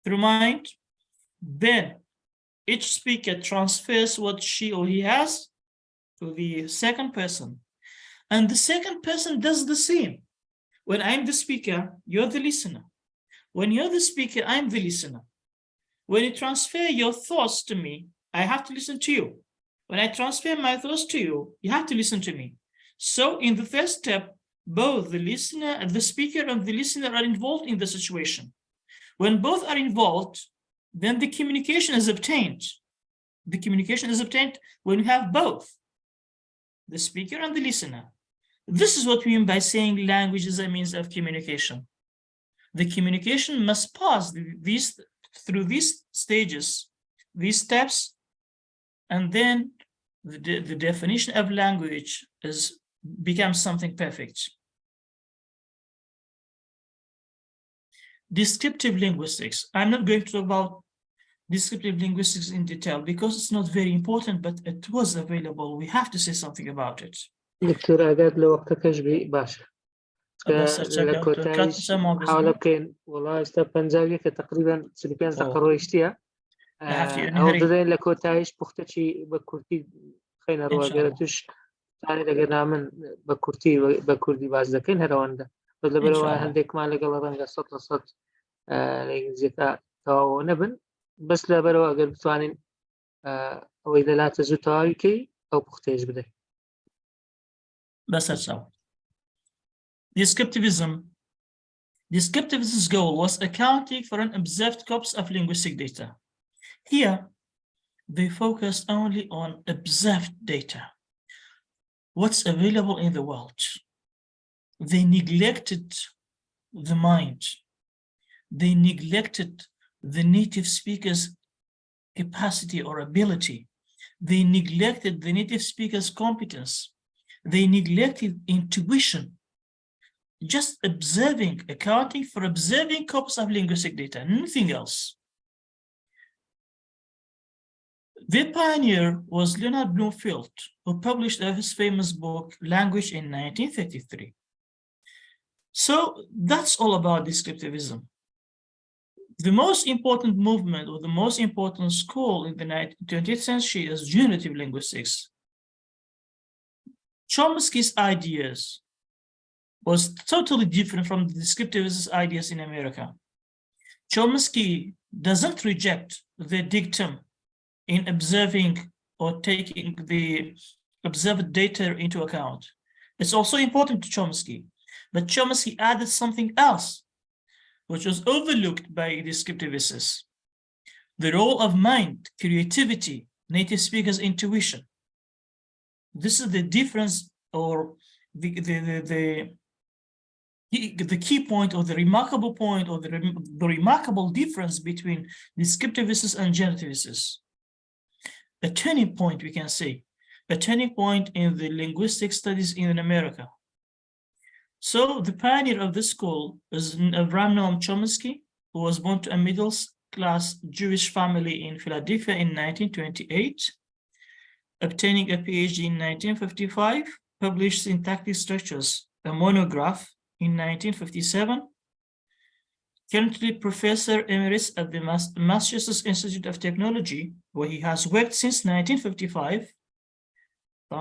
through mind. Then each speaker transfers what she or he has to the second person. And the second person does the same. When I'm the speaker, you're the listener. When you're the speaker, I'm the listener. When you transfer your thoughts to me, I have to listen to you. When I transfer my thoughts to you, you have to listen to me. So in the first step, both the listener and the speaker and the listener are involved in the situation. When both are involved, then the communication is obtained. The communication is obtained when you have both, the speaker and the listener. This is what we mean by saying language is a means of communication. The communication must pass through these stages, these steps, and then the definition of language becomes something perfect. Descriptive linguistics. I'm not going to talk about descriptive linguistics in detail because it's not very important, but it was available. We have to say something about it. دكتور أعداد لو وقتك أجبي باشا لكوتايش حاول كين والله استبان زاوية تقريبا سلبيان تقرر اشتيا أو ضدين لكوتايش بختشي بكورتي خينا روا بيرتوش ثاني لقينا من بكورتي باز لكن هرواندا بدل بروا هنديك ما لقى لرنجا صوت لصوت لإنجليزي تو نبن بس لا بروا قلب ثاني أو إذا لا تزو تاريكي أو بختيش بدي بس هتساوي. Descriptivism's goal was accounting for an observed corpus of linguistic data. Here, they focused only on observed data, what's available in the world. They neglected the mind. They neglected the native speaker's capacity or ability. They neglected the native speaker's competence. They neglected intuition. Just observing, accounting for observing corpus of linguistic data, nothing else. The pioneer was Leonard Bloomfield, who published his famous book, Language, in 1933. So that's all about descriptivism. The most important movement or the most important school in the 20th century is generative linguistics. Chomsky's ideas was totally different from the descriptivist ideas in America. Chomsky doesn't reject the dictum in observing or taking the observed data into account. It's also important to Chomsky, but Chomsky added something else, which was overlooked by descriptivists: the role of mind, creativity, native speakers' intuition. This is the difference, or the key point, or the remarkable point, or the remarkable difference between descriptivists and generativists. A turning point, we can say, a turning point in the linguistic studies in America. So the pioneer of this school is Abraham Noam Chomsky, who was born to a middle-class Jewish family in Philadelphia in 1928, obtaining a PhD in 1955, published Syntactic Structures, a monograph, in 1957, currently Professor Emeritus at the Massachusetts Institute of Technology, where he has worked since 1955.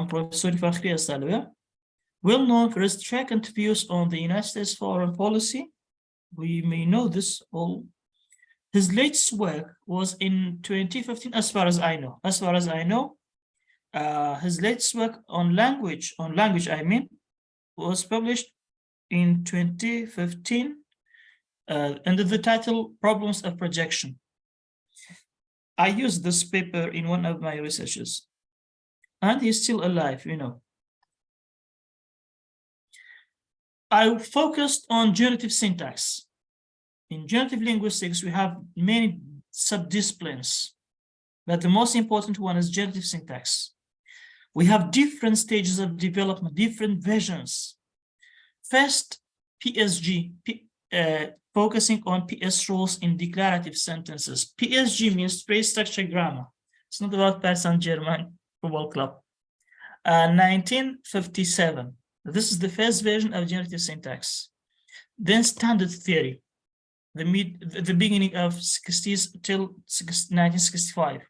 Professor Salih, well known for his track and views on the United States foreign policy. We may know this all. His latest work was in 2015, as far as I know. His latest work on language, was published in 2015 under the title Problems of Projection. I used this paper in one of my researches, and he's still alive, you know. I focused on generative syntax. In generative linguistics, we have many subdisciplines, but the most important one is generative syntax. We have different stages of development, different versions. First, PSG, focusing on PS rules in declarative sentences. PSG means phrase structure grammar. It's not about Paris Saint-Germain football club. 1957. This is the first version of generative syntax. Then standard theory, the beginning of 60s till 1965.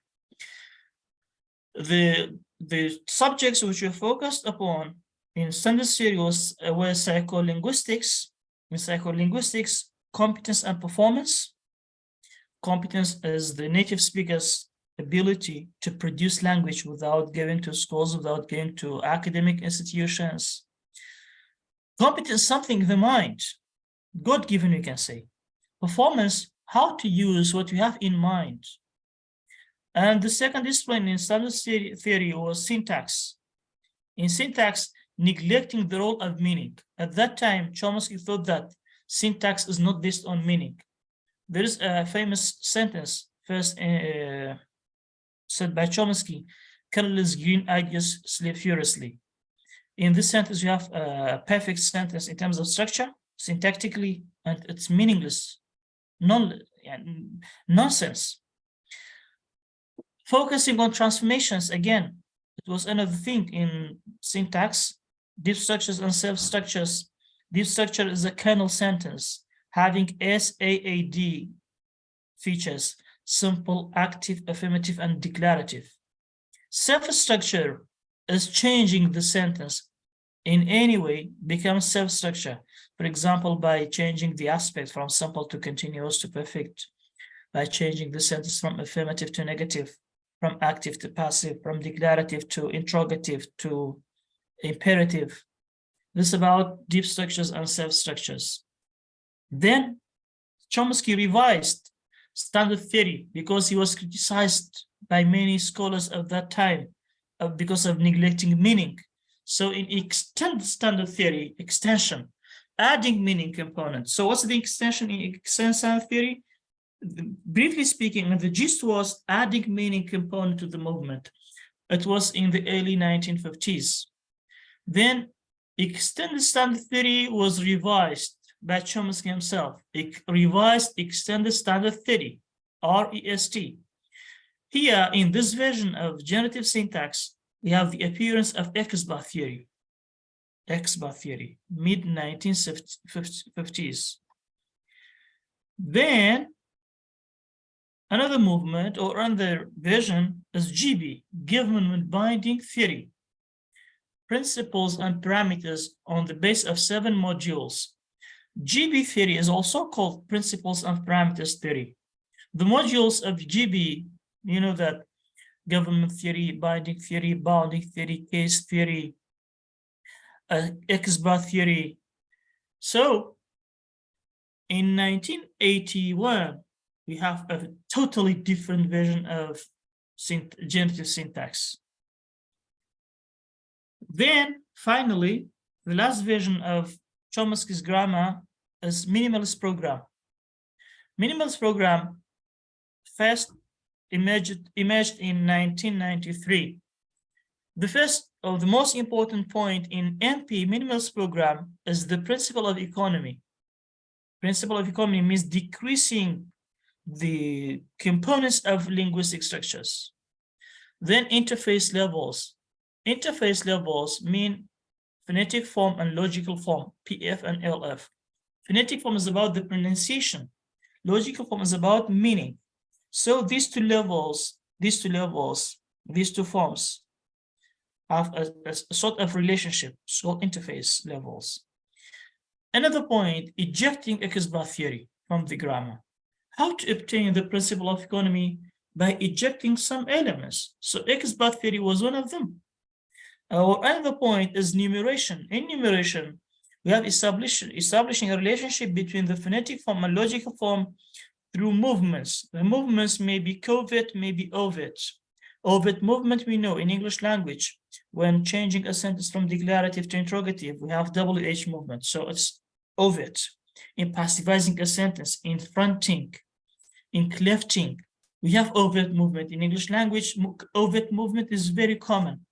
The subjects which were focused upon in standard theory were psycholinguistics. In psycholinguistics, competence and performance. Competence is the native speaker's ability to produce language without going to schools, without going to academic institutions. Competence, something in the mind, God-given, you can say. Performance, how to use what you have in mind. And the second discipline in standard theory was syntax. In syntax, neglecting the role of meaning. At that time, Chomsky thought that syntax is not based on meaning. There is a famous sentence first said by Chomsky: "Colorless green ideas slip furiously." In this sentence, you have a perfect sentence in terms of structure, syntactically, and it's meaningless, nonsense. Focusing on transformations, again, it was another thing in syntax, deep structures and self structures. Deep structure is a kernel sentence having SAAD features: simple, active, affirmative, and declarative. Self-structure is changing the sentence in any way, becomes self-structure. For example, by changing the aspect from simple to continuous to perfect, by changing the sentence from affirmative to negative, from active to passive, from declarative to interrogative to imperative. This is about deep structures and self-structures. Then Chomsky revised standard theory because he was criticized by many scholars of that time because of neglecting meaning. So in extended standard theory, extension, adding meaning components. So what's the extension in extended standard theory? Briefly speaking, the gist was adding meaning component to the movement. It was in the early 1950s. Then extended standard theory was revised by Chomsky himself. Revised extended standard theory, REST. Here, in this version of generative syntax, we have the appearance of XBAR theory. XBAR theory, mid-1950s. Then, another movement or another version is GB, given binding theory. Principles and parameters on the base of 7 modules. GB theory is also called principles and parameters theory. The modules of GB, you know that government theory, binding theory, bounding theory, case theory, XBAR theory. So in 1981, we have a totally different version of generative syntax. Then finally, the last version of Chomsky's grammar is minimalist program. Minimalist program first emerged in 1993. The first or the most important point in NP minimalist program is the principle of economy. Principle of economy means decreasing the components of linguistic structures. Then interface levels. Interface levels mean phonetic form and logical form, PF and LF. Phonetic form is about the pronunciation. Logical form is about meaning. So these two forms have a sort of relationship, so interface levels. Another point, ejecting XBAR theory from the grammar. How to obtain the principle of economy? By ejecting some elements. So XBAR theory was one of them. Another point is numeration. In numeration, we have establishing a relationship between the phonetic form and logical form through movements. The movements may be covert, may be overt. Overt movement we know in English language. When changing a sentence from declarative to interrogative, we have WH movement. So it's overt. In passivizing a sentence, in fronting, in clefting, we have overt movement. In English language, overt movement is very common.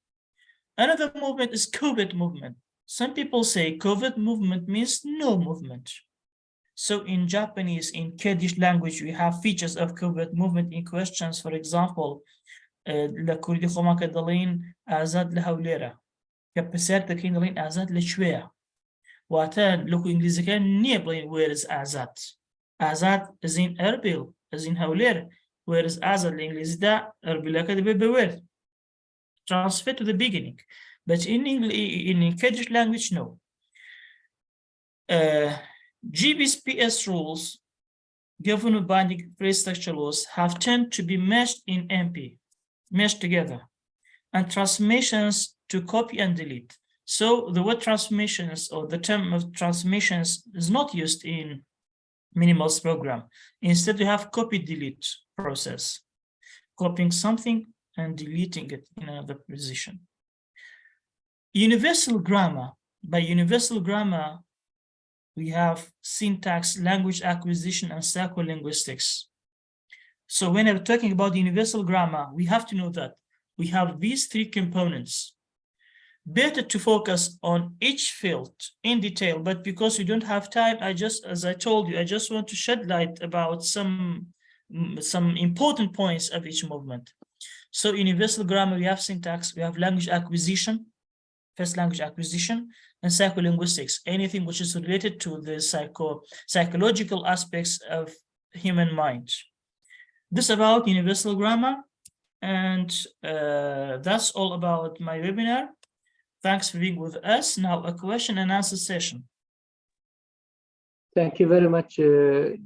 Another movement is covert movement. Some people say covert movement means no movement. So in Japanese, in Kurdish language, we have features of covert movement in questions. For example, لكردي خماك دلين أزاد لهوليرة كبسات دكين دلين أزاد لشوية واتان لكو إنجليزي كان نيبلين where is أزاد is in أربيل is in هولير where is أزاد الإنجليزي دا أربيل كده بوير transfer to the beginning, but in Kurdish language, no. GB's PS rules, government binding phrase structure laws, have tend to be meshed in MP, meshed together, and transformations to copy and delete. So the word transformations or the term of transformations is not used in minimalist program. Instead, you have copy delete process, copying something and deleting it in another position. Universal grammar. By universal grammar, we have syntax, language acquisition, and psycholinguistics. So when we're talking about universal grammar, we have to know that we have these 3 components. Better to focus on each field in detail, but because we don't have time, as I told you, I just want to shed light about some important points of each movement. So universal grammar, we have syntax, we have language acquisition, first language acquisition, and psycholinguistics, anything which is related to the psychological aspects of human mind. This about universal grammar, and that's all about my webinar. Thanks for being with us. Now a question and answer session. Thank you very much,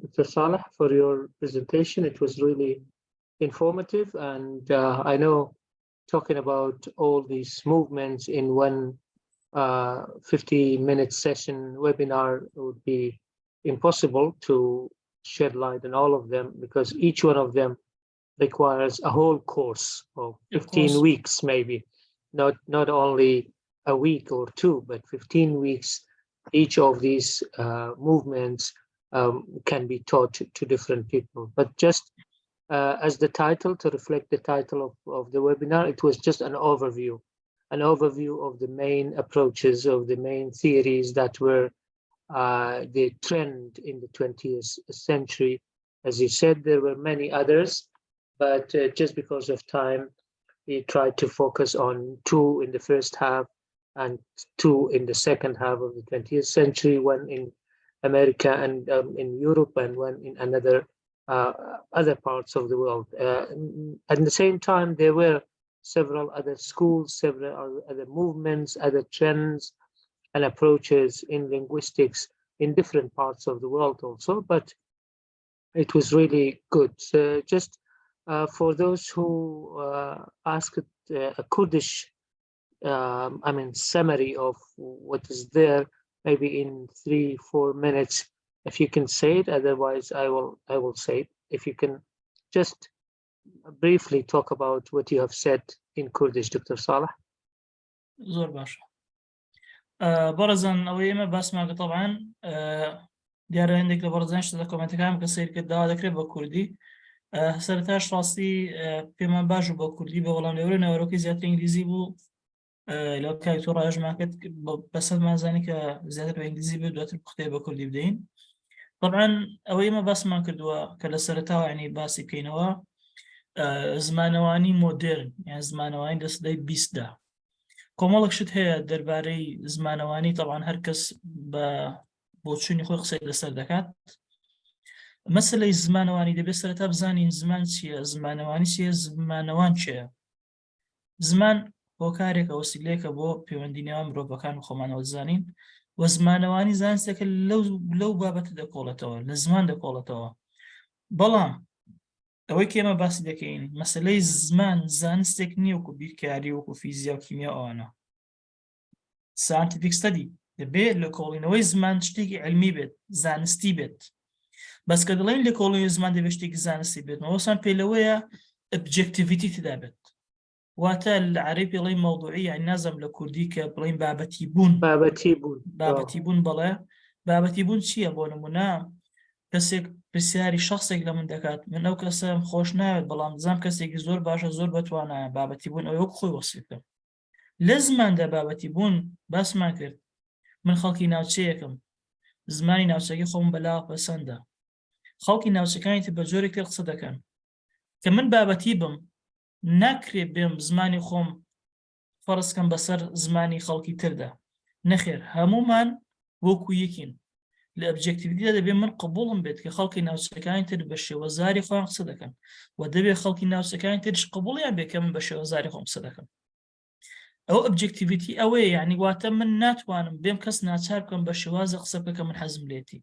Dr. Salih, for your presentation. It was really informative, and I know talking about all these movements in one 50-minute session webinar would be impossible to shed light on all of them, because each one of them requires a whole course of 15 weeks, maybe not only a week or two, but 15 weeks. Each of these movements can be taught to different people. But just as the title, to reflect the title of the webinar, it was just an overview of the main approaches, of the main theories that were the trend in the 20th century. As you said, there were many others, but just because of time, we tried to focus on 2 in the first half and 2 in the second half of the 20th century, 1 in America and in Europe, and 1 in other parts of the world. At the same time, there were several other schools, several other movements, other trends and approaches in linguistics in different parts of the world also, but it was really good. So just for those who asked a Kurdish summary of what is there, maybe in 3-4 minutes, if you can say it. Otherwise, I will say it. If you can just briefly talk about what you have said in Kurdish, Dr. Salih. زور باشا. برزن ئەوەی ئێمە باسماکە طبعاً دیارە هەندێک لە بەرزان شتە کۆمنتەکان کە سیرکردەوە دەکرێت بە کوردی. سەرەتاش ڕاستی پێمان باش و بە کوردی بە وەڵام لێورە ناوەڕۆکی زیاتر ئینگلیزی بوو. لەو کاتی تۆ ڕاژمان کرد بەسەدمان زانی کە زیاتر بە ئینگلیزی بێت، دواتر قوتێ بە کوردی بدەین. طبعاً ئەوەی ئێمە باسمان کردووە کە لە سەرەتاوە یعنی باسی بکەینەوە زمانەوانی مۆدێرن، یان زمانەوانی لە سەدەی 20دا. کۆمەڵێک شت هەیە دەربارەی زمانەوانی، طبعاً هەر کەس بە بۆچوونی خۆی قسەی لەسەر دەکات. مەسەلەی زمانەوانی دەبێت سەرەتا بزانین زمان چییە، زمانەوانی چییە، زمانەوان چییە. زمان هۆکارێکە، وەسیلەیەکە بۆ پەیوەندی نێوان مرۆڤەکان و خۆمانەوە دەزانین، و زمانەوانی زانستێکە لەو بابەتە دەکۆڵێتەوە، لە زمان دەکۆڵێتەوە. بەڵام ئەوەی کە ئێمە باسی دەکەین مەسەلەی زمان زانستێک نییە وەکو بیرکاری، وەکو فیزیا و کیمیا ئەوانە. ساینتیفیک ستەدی دەبێت لە کۆڵینەوەی زمان شتێکی علمی بێت، زانستی بێت. بەس کە دەڵێن لە کۆڵینەوەی زمان دەبێت شتێکی زانستی بێت، مەوەسان پێی لەوەیە ئۆبجێکتیڤیتی تدا بێت. واتە لە عەرەبی پێڵێن مەوضوعی، یعنی نازەم لە کوردی کە بڵێن بابەتی بوون. بابەتی بوون بەڵێ. بابەتی بوون چییە؟ بۆ نمونە کەسێک پرسیاری شخصێک لە من دەکات، من ئەو کەسەم خۆش ناوێت بەڵام دەزانم کەسێکی زۆر باشە، زۆر بەتوانایە. بابەتی بوون ئەوە وەک خۆی وەسیفکە. لە زماندا بابەتی بوون باسمان کرد. من خەڵکی ناوچەیەکم، زمانی ناوچەکەی خۆم بەلاوە پەسەندە. خەڵکی ناوچەکانی تر بە جۆرێک تر قسە دەکەن. کە من بابەتی بم، ناکرێت بێم زمانی خۆم فەرزکەم بەسەر زمانی خەڵکی تردا. نەخێر، هەمومان وەکو یەکین. لە ئۆبجێکتیڤیتیدا دەبێت من قبوڵم بێت کە خەڵکی ناوچەکانی تر بە شێوەزاری خۆیان قسە دەکەن، و دەبێت خەڵکی ناوچەکانی ترش قبوڵیان بێت کە من بە شێوەزاری خۆم قسە دەکەم. ئەو ئۆبجێکتیڤیتی ئەوەیە، یعنی واتە من ناتوانم بێم کەس ناچار بکەم بە شێوازە قسە بکە کە من حەزم لێتی.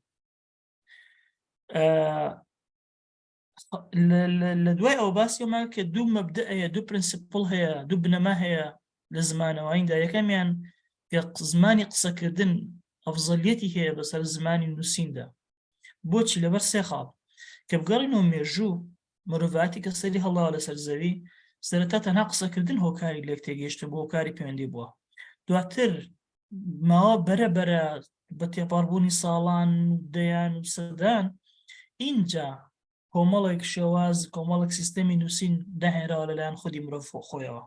لە دوای ئەو باسیەوەمان کە دوو مەبدە هەیە، دوو پرینسیپڵ هەیە، دوو بنەما هەیە لە زمانەوەییدا. یەکەمیان کە زمانی قسەکردن ئەفزەلیەتی هەیە بەسەر زمانی نووسیندا. بۆچی؟ لەبەر 3 خاڵ. کە بگەڕینەوە مێژوو مرۆڤاتی کە سەری هەڵاوە لەسەر زەوی، سەرەتا تەنها قسەکردن هۆکاری لێک تێگەیشتە بۆ هۆکاری پەیوەندی بووە. دواتر ماوە بەرەبەرە بە تێپەڕبوونی ساڵان، دەیان و سەدان، اینجا کۆمەڵێک شێواز، کۆمەڵێک سیستەمی نووسین داهێنراوە لەلایەن خودی مرۆڤ خۆیەوە.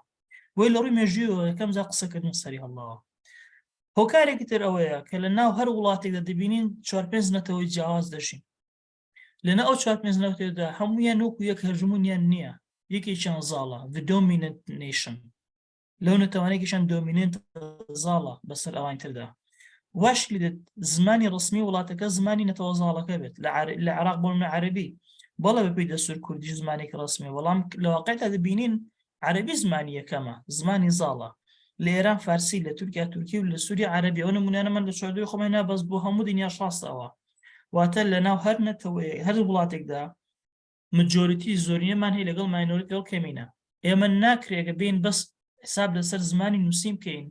بۆی لە ڕووی مێژوویەوە یەکەم جا قسەکردن سەری هەڵاوە. هۆکارێکی تر ئەوەیە کە لە ناو هەر وڵاتێکدا دەبینین 4-5 نەتەوەی جیاواز دەژین. لەناو ئەو 4-5 نەتەوەدا هەموویان وەکو یەک هەژمونیان نییە، یەکێکیان زاڵە، the dominant nation. لەو نەتەوانێکیشان دۆمیننت زاڵە بەسەر ئەوان تردا واش لێت زمانی ڕسمی وڵاتەکە زمانی نەتەوە زاڵەکە بێت لە عێراق بۆ منە عەرەبی بەڵێ بەپێی دەستور کوردیش زمانێکی ڕسمیە بەڵام لە واقعیەتدا دەبینین عەرەبی زمانی یەکەمە زمانی زاڵە لە ئێران فارسی لە تورکیا تورکی و لە سووریا عەرەبی ئەو نمونانە من لە سوێدی خۆم هێنا بەس بۆ هەموو دنیاش ڕاستەوە واتە لەناو هەر نەتەوەی هەر وڵاتێکدا مجۆریتی زۆرینەمان هەیە لەگەڵ ماینۆریتی لەگەڵ کەمینە ئێمە ناکرێگە بین بەس حساب لەسەر زمانی نووسین بکەین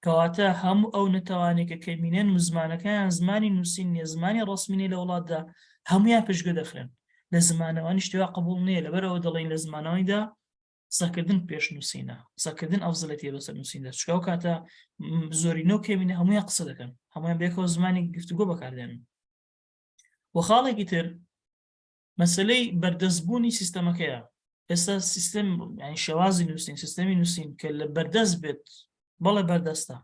کەواتە هەموو ئەو نەتەوانێکە کەمینێن و زمانەکەیان زمانی نووسین نیە زمانی ڕسمینی لە وڵاتدا هەمویان پشتگوێ دەخرێن لە زمانەوانی شتێوا قبول نییە لەبەرەوە دەڵێن لە زمانەوەیدا قسەکردن پێش نووسینە قسەکردن ئەفزەلەتیە بەسەر نووسیندا چکە ئەو کاتە زۆرینە و کەمینە هەمویان قسە دەکەن هەمویان بێکەوە زمانی گفتوگۆ بەکاردێنن و خاڵێکی تر مەسەلەی بەردەستبوونی سیستەمەکەیە ئێستا سیستم یعنی شێوازی نووسین سیستەمی نووسین کە لە بەردەست بێت بەڵێ بەردەستە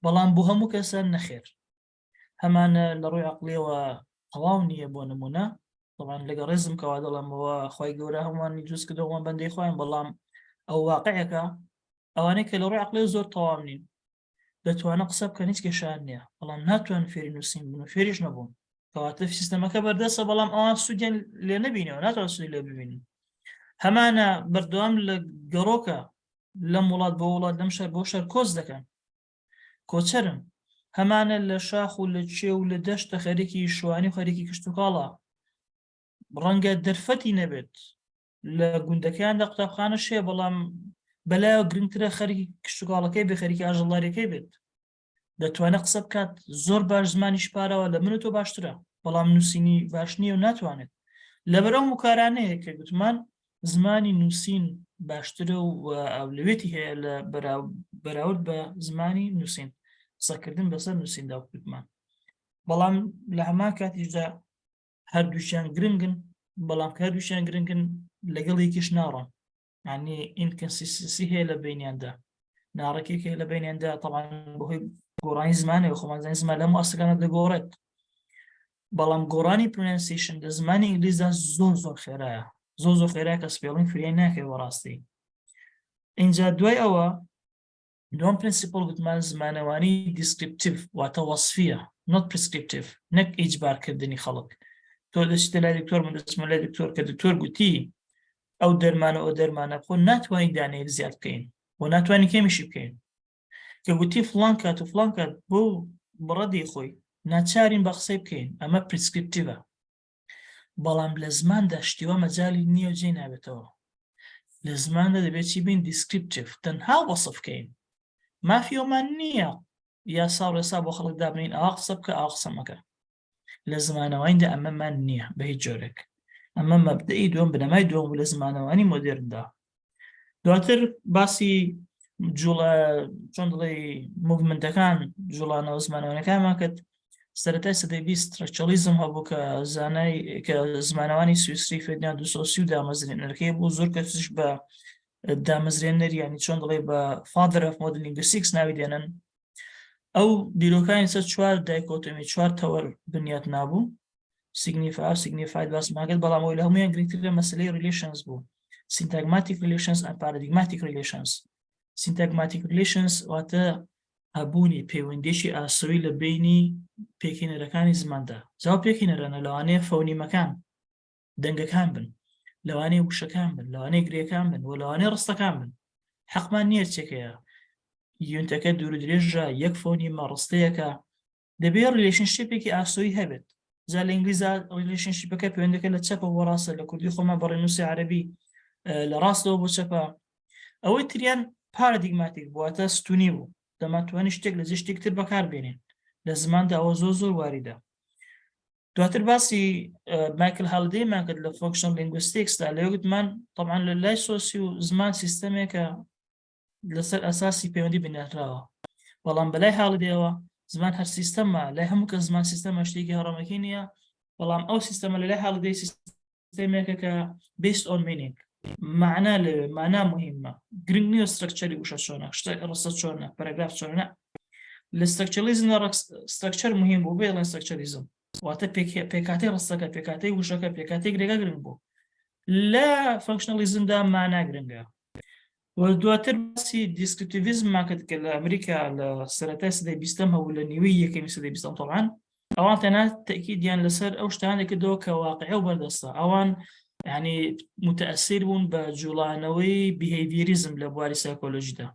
بەڵام بۆ هەموو کەسە نەخێر هەمانە لە ڕووی عەقلیەوە تەواو نییە بۆ نمونە طبعا لەگە ڕێزم کەوا دەڵێمەوە خوای گەورە هەمووانی دروست کردەوە بەندەی خۆیان بەڵام ئەو واقعەکە ئەوانەیە کە لە ڕووی عەقلی زۆر تەواو نین دەتوانە قسە بکەن هیچ کێشیان نییە بەڵام ناتوان فێری نووسین بن و فێریش نەبوون کەواتە سیستەمەکە بەردەستە بەڵام ئەوان سوودیان لێ نەبینەوە ناتوان سوودی لێ ببینن هەمانە بەردەوام لە گەڕۆکە لەم وڵات بۆ وڵات لەم شەر بۆ شەر کۆچ دەکەن کۆچەرن هەمانە لە شاخ و لە چێ و لە دەشتە خەریکی شوانی و خەریکی کشتتوکاڵە ڕەنگە دەرفەتی نەبێت لە گوندەکەیاندا قوتابخانە شێ بەڵام بەلایەوە گرنگترە خەریکی کشتتوکاڵەکەی بێ خەریکی ئاژەڵاریەکەی بێت دەتوانێت قسە بکات زۆر باش زمانی شپارەوە لە من و تۆ باشترە بەڵام نووسینی باش نییە و ناتوانێت لەبەرەو مکارانەیە کە گوتمان زمانی نووسین باشترە و ئەولوێتی هەیە لە بەراورد بە زمانی نووسین قسەکردن بەسەر نووسیندا گوتمان بەڵام لە هەمان کاتیشدا هەردووشیان گرنگن بەڵام کە هەردووشیان گرنگن لەگەڵ یەکیش ناڕۆن یعنی ئینکەنسیستنسی هەیە لە بینیاندا ناڕێکێک هەیە لە بینیاندا تەڵان بەهۆی گۆڕانی زمانەوە خۆمان زانین زمان لە هەموو ئەسەکانت دەگۆڕێت بەڵام گۆڕانی پرۆنانسیشن لە زمانی ئینگلیزدا زۆر خێرایە زۆر خێرایە کە سپێڵینگ فریای ناکەوێت بەڕاستی اینجا دوای ئەوە دوام پرینسیپڵ گوتمان زمانەوانی دیسکریپتیڤ واتە وەصفیە not prescriptive نەک ئیجبارکردنی خەڵک تۆ دەچیتە لای دکتۆر من دەچمە لای دکتۆر کە دکتۆر گوتی ئەو دەرمانە ئەو دەرمانە خۆ ناتوانین دانەیەک زیاد بکەین بۆ ناتوانین کێمیشی بکەین کە گوتی فڵان کات و فڵان کات بۆ بڕەدی خۆی ناچارین بە قسەی بکەین ئەمە پرسکریپتیڤە بەڵام لە زماندا شتیوە مەجالی نییە و جێ نابێتەوە لە زماندا دەبێت چی بین دیسکریپتیڤ تەنها وەصف بکەین مافیۆمان نییە یا ساڕێسا بۆ خەڵک دابنین ئەوا قسە بکە ئەوا قسە مەکە لە زمانەوەیاندا ئەمەمان نییە بە هیچ جۆرێک ئەمە مەبدەئی دووەم بنەمای دووەم لە زمانەوانی مۆدێرندا دواتر باسی چۆن دڵێ موڤمنتەکان جوڵانەوە زمانەوەنەکانمان کرد سەرەتای سەدەی 20 سترەکچەلیزم هەبوو کە زانای کە زمانەوانی سویسری فێدنیان 230 و دامەزرێنەرەکەی بوو زۆر کەسش بە دامەزرێنەر یعنی چۆن دڵێ بە father of modern linguistics ناوی دێنن ئەو بیرۆکانی سەر 4 دایکۆتۆمی 4 تەوەر بنیات نابوو signified باس ماگەت بەڵام ئەوی لە هەمویان گرنگترە مەسەلەی relations بوو syntagmatic relations and paradigmatic relations syntagmatic relations واتە هەبوونی پەیوەندیشی ئاسۆیی لە بینی پێکهێنەرەکانی زماندا زاو پێکهێنەرانە لەوانەیە فەونیمەکان دەنگەکان بن لەوانەیە وشەکان بن لەوانەیە گرێکان بن و لەوانەیە ڕستەکان بن حەقمان نییە چێکەیە یونتەکە دوور درێژە یەک فۆنیمە ڕستەیەکە دەبێت ریلیشنشیپێکی ئاسۆیی هەبێت جا لە ئینگلیزا ریلیشنشیپەکە پەیوەندەکە لە چەپە بۆ ڕاستە لە کوردی خۆمان بە ڕێنووسی عەرەبی لە ڕاستەوە بۆ چەپە ئەوەی تریان پارادیگماتیک بوواتە ستونی بوو دەماتوانی شتێک لە شتێکتر بەکاربێنین لە زماندا ئەوە زۆر واریدە دواتر باسی مایکل هەڵدەیمان کرد لە فۆنکشنەل لینگویستیکسدا لەوێ گوتمان طبعا لە لای سۆسی و زمان سیستەمێکە لەسەر ئەساسی پەیوەندی بنیاتراوە بەڵام بەلای هەڵدەیەوە زمان هەر سیستەمە لای هەموو کە زمان سیستەمە شتێکی هەڕەمەکی نییە بەڵام ئەو سیستەمە لە لای هەڵدەی سیستەمێکە کە based on meaning معنا لەوێ معنا مهمە گرنگ نییە سترەکچەری وشە چۆنە شتێک ڕستە چۆنە پەرەگراف چۆنە لە سترەکچەلیزمدا سترەکچەر مهم بوو بێڵێن سترەکچەریزم واتە پێکاتەی ڕستەکە پێکاتەی وشەکە پێکاتەی گرێگە گرنگ بوو لە فانکشنەلیزمدا معنا گرنگە ودواتر باسی دیسکریپتیڤیزممان کرد کە لە ئەمریکا لە سەرەتای سەدەی بیستەم هەبوو لە نیوەی یەکەمی سەدەی بیستەم طبعاً ئەوان تەنها تەکیدیان لەسەر ئەو شتانێک کردەوە کە واقعی و بەردەستە ئەوان یعنی متەئەسیر بوون بە جوڵانەوەی بیهیڤیریزم لە بواری سایکۆلۆژیدا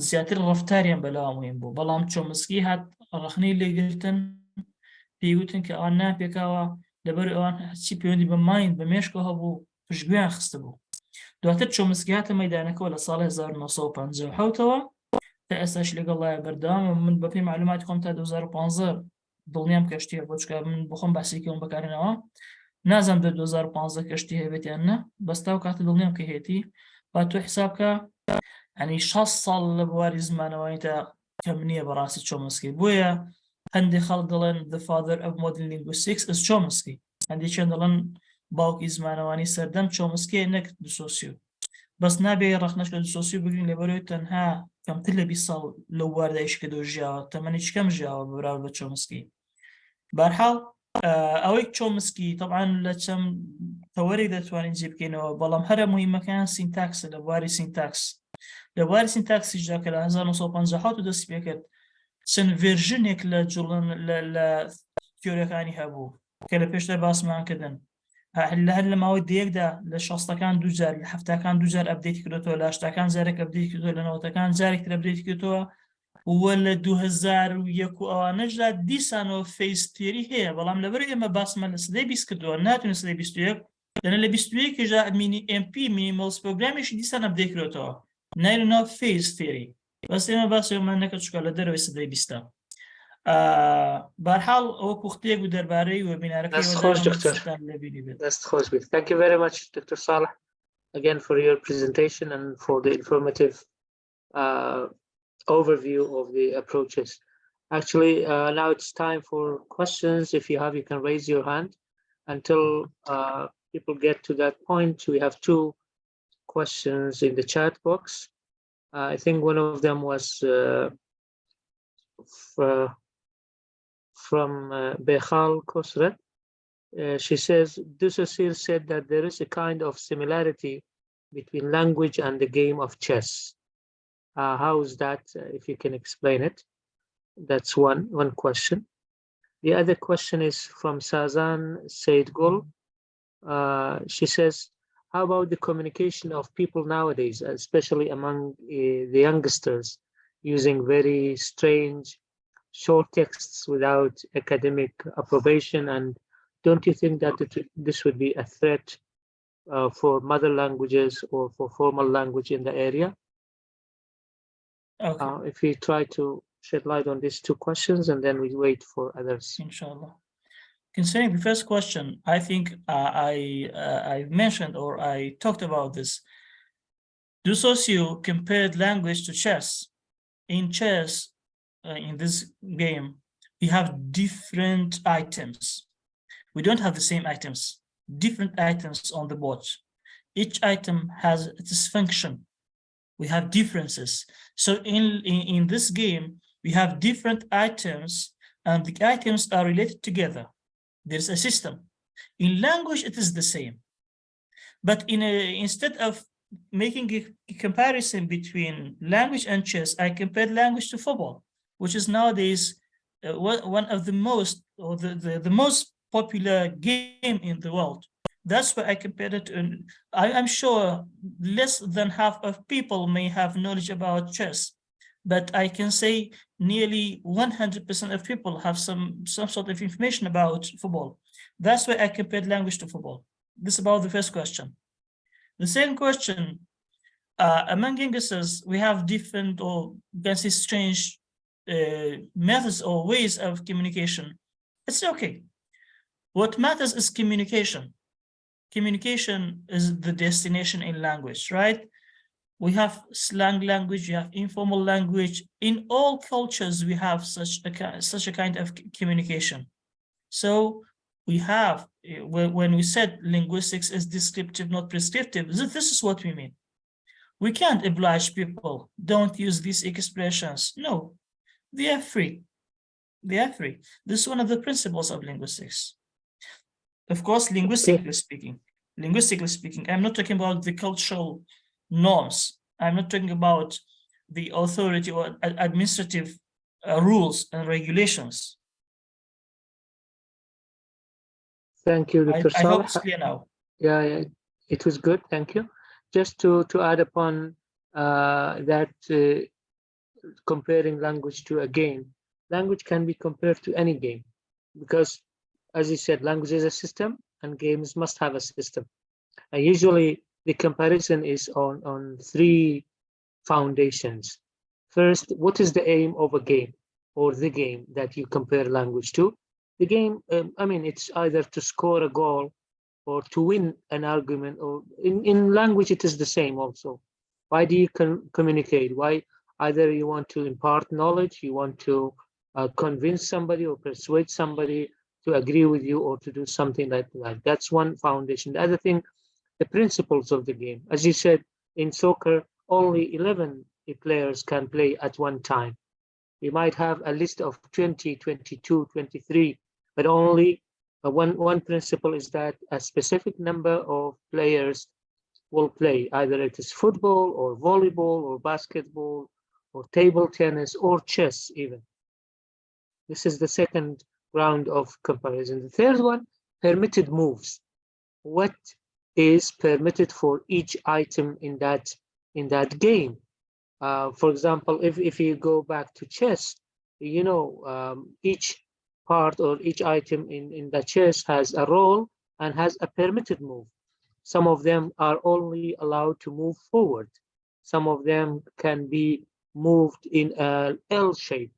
زیاتر ڕەفتاریان بەلاوە مهم بوو بەڵام چۆمسکی هات ڕەخنەی لێگرتن پێیوتن کە ئەوان ناپێکاوە لەبەر ئەوان هەرچی پەیوەندی بە مایند بە مێشکەوە هەبوو پشتگوێیان خستە بوو دواتر چۆمسکی هاتە مەیدانەکەەوە لە ساڵی 1957ەوە تا ئێستاش لەگەڵایە بەردەوامە من بەپێی معلوماتی خۆم تا 2015 دڵنیام کەشتیە بۆ چکە من بخۆم باسیکەم بەکارێنەوە نازانم دە 2015 کەشتی هەبێتیان نە بەستا و کاتە دڵنیام کە هێتی با تۆ حسابکە ینی 6 ساڵ لە بواری زمانەوەیدا کەم نییە بەڕاستی چۆمسکی بۆیە هەندێک خەڵک دەڵێن the father of modern linguistics is چۆمسکی هەندێکیان دەڵێن باوکی زمانەوانی سەردەم چۆمسکیە نەک دوسۆسیو بەس نابێ ڕەخنەش لە دوسۆسیو بگرین لەبەرەوەی تەنها کەمتر لە 20 ساڵ لەو واردایش کە دۆ ژیاوە تەمەنی کەم ژیاوە بەراورد بە چۆمسکی بەرحاڵ ئەوەی چۆمسکی طبعاً لە چەند تەوەرێک دەتوانین جێ بکەینەوە بەڵام هەرە مهمەکان سینتاکسە لە بواری سینتاکس لە بواری سینتاکسیشدا کە لە 1957 دەستی پێ کرد چەند ڤێرژنێک لە تیۆریەکانی هەبوو کە لە پێشتر باسمان کردن هەر لە ماوەی دەیەکدا لە 60ەکان دوجار لە 70ەکان دوجار ئەپدەیتی کردوتەوە لە 80ەکان جارێک ئەپدەیتی کردووە لە 90ەکان جارێکتر ئەپدەیتی کردووە وە لە 2001 ئەوانەشدا دیسانەوە فەیس تێری هەیە بەڵام لەبەر ئێمە باسمان لە سەدەی 20 کردووە ناتوانێت سەدەی 21 لەنە لە 21 مینی MP مینیمەڵ پرۆگرامیشی دیسان ئەپدەیت کردوتەوە نایرنەوە فەیس تێری بەس ئێمە باسێمان نەکرد چکە لە دەرەوەی سەدەی 20 بەرحاڵ ئەوە پوختەیەک و دەربارەی وەبینارەکەی دەست خۆش بیت. Thank you very much, Dr. Salih, again for your presentation and for the informative overview of the approaches. Actually, now it's time for questions. If you have, you can raise your hand. Until people get to that point, we have 2 questions in the chat box. I think one of them was from Bechal Khosret. She says, Dussassir said that there is a kind of similarity between language and the game of chess. How is that, if you can explain it? That's one question. The other question is from Sazan Said Gul. She says, how about the communication of people nowadays, especially among the youngsters, using very strange short texts without academic approbation? And don't you think that this would be a threat for mother languages or for formal language in the area? Okay. If we try to shed light on these 2 questions and then we wait for others. Inshallah. Concerning the first question, I think I mentioned or I talked about this. Dussossio compared language to chess. In chess, in this game, we have different items. We don't have the same items, different items on the board. Each item has its function. We have differences. So in this game, we have different items and the items are related together. There's a system. In language, it is the same. But instead of making a comparison between language and chess, I compared language to football, which is nowadays one of the most, or the most popular game in the world. That's why I compared it. I'm sure less than half of people may have knowledge about chess, but I can say nearly 100% of people have some sort of information about football. That's why I compared language to football. This is about the first question. The second question, among youngsters, we have different or you can say strange methods or ways of communication. It's okay. What matters is communication. Communication is the destination in language, right? We have slang language, we have informal language. In all cultures, we have such a kind of communication. So we have, when we said linguistics is descriptive, not prescriptive, this is what we mean. We can't oblige people, don't use these expressions. No, they are free. They are free. This is one of the principles of linguistics. Of course, linguistically speaking, I'm not talking about the cultural norms. I'm not talking about the authority or administrative rules and regulations. Thank you, Dr. I hope Salih. it's clear now. Yeah, it was good. Thank you. Just to add upon that, comparing language to a game, language can be compared to any game, because, as you said, language is a system and games must have a system. And usually the comparison is on three foundations. First, what is the aim of a game or the game that you compare language to? The game, I mean, it's either to score a goal or to win an argument, or in language, it is the same also. Why do you communicate? Why? Either you want to impart knowledge, you want to convince somebody or persuade somebody to agree with you or to do something like that. That's one foundation. The other thing, the principles of the game. As you said, in soccer, only 11 players can play at one time. You might have a list of 20, 22, 23, but only one principle is that a specific number of players will play. Either it is football or volleyball or basketball or table tennis or chess even. This is the second round of comparison. The third one, permitted moves. What is permitted for each item in that game? For example, if you go back to chess, you know, each part or each item in the chess has a role and has a permitted move. Some of them are only allowed to move forward. Some of them can be moved in an L shape.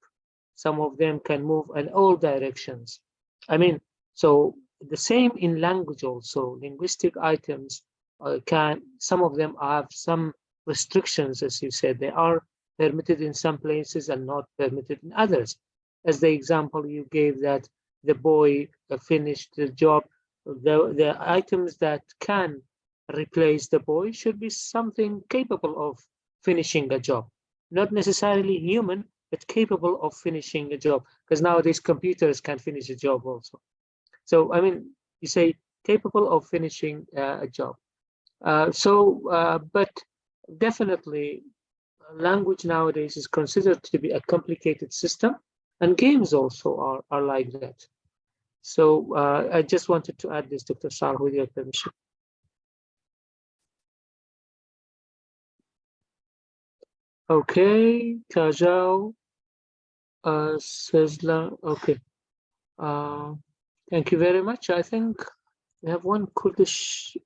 Some of them can move in all directions. I mean, so the same in language also. Linguistic items some of them have some restrictions, as you said. They are permitted in some places and not permitted in others. As the example you gave, that the boy finished the job, the items that can replace the boy should be something capable of finishing a job. Not necessarily human, but capable of finishing a job, because nowadays computers can finish a job also. So, I mean, you say capable of finishing a job. But definitely language nowadays is considered to be a complicated system, and games also are like that. So I just wanted to add this, Dr. Salih, with your permission. Okay, Kajal, Sezla, okay. Thank you very much. I think we have one Kurdish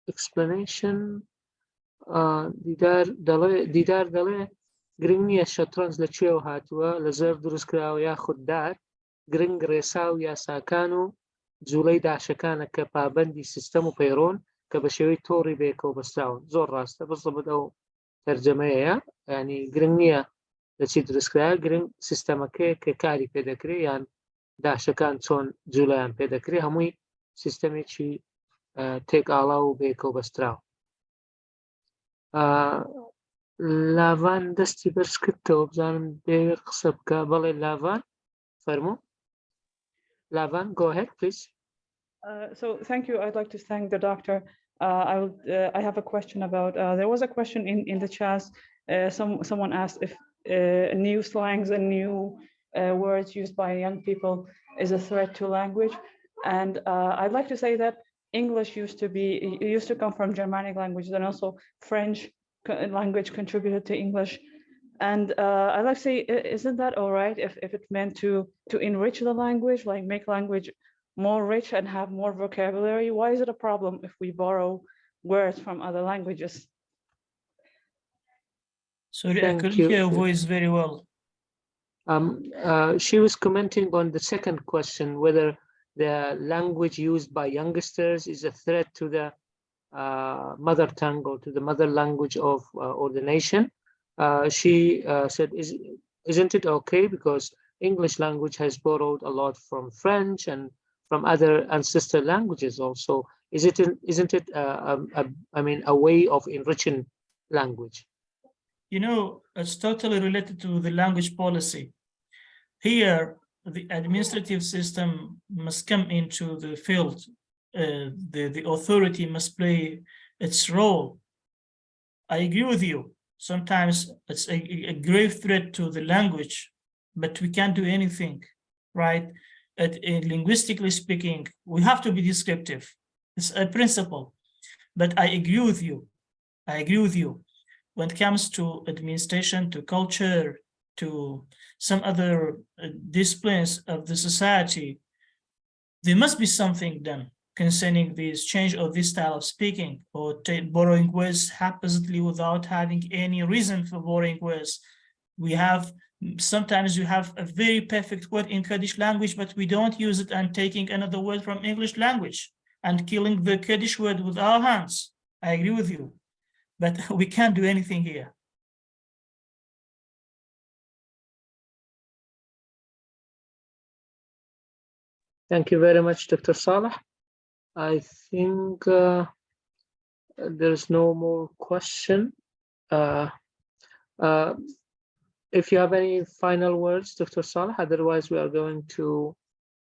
explanation. دیدار دەڵێ گرنگ نییە شەترەنج لەکوێوە هاتووە لە زەرف دروست کراوە یا خوددار گرنگ ڕێسا و یاساکان و جوڵەی داشەکانە کە پابەندی سیستەم و پەیڕۆن کە بە شێوەی تۆڕی بێکەوە بەستراون. زۆر ڕاستە، بەڵێ ئەو تەرجەمەیە، ینی گرنگ نییە لە چی دروستکرایە، گرنگ سیستەمەکەیە کە کاری پێدەکرێت یان داشەکان چۆن جوڵەیان پێدەکرێت، هەمووی سیستەمێکی تێکئاڵا و بێکەوە بەستراوە. لاڤان دەستی بەرز کردەوە، بزانم دەیەوێت قسە بکە. بەڵێ لاڤان فەرموو. Lavan, go ahead, please. So thank you. I'd like to thank the doctor. I have a question about, there was a question in the chat. Someone asked if new slangs and new words used by young people is a threat to language. And I'd like to say that English used to come from Germanic languages, and also French language contributed to English. And I'd like to say, isn't that all right if it meant to enrich the language, like make language more rich and have more vocabulary? Why is it a problem if we borrow words from other languages? Sorry, I couldn't hear your voice very well. She was commenting on the second question, whether the language used by youngsters is a threat to the mother tongue or to the mother language of or the nation. She said, isn't it okay, because English language has borrowed a lot from French and from other ancestor languages also. Isn't it I mean, a way of enriching language? You know, it's totally related to the language policy. Here, the administrative system must come into the field. The authority must play its role I agree with you. Sometimes it's a grave threat to the language, but we can't do anything, right? Linguistically speaking, we have to be descriptive. It's a principle, but I agree with you. I agree with you. When it comes to administration, to culture, to some other disciplines of the society, there must be something done concerning this change of this style of speaking, or borrowing words haphazardly without having any reason for borrowing words. Sometimes you have a very perfect word in Kurdish language, but we don't use it, and taking another word from English language and killing the Kurdish word with our hands. I agree with you, but we can't do anything here. Thank you very much, Dr. Salih. I think there's no more question. If you have any final words, Dr. Salih, otherwise we are going to,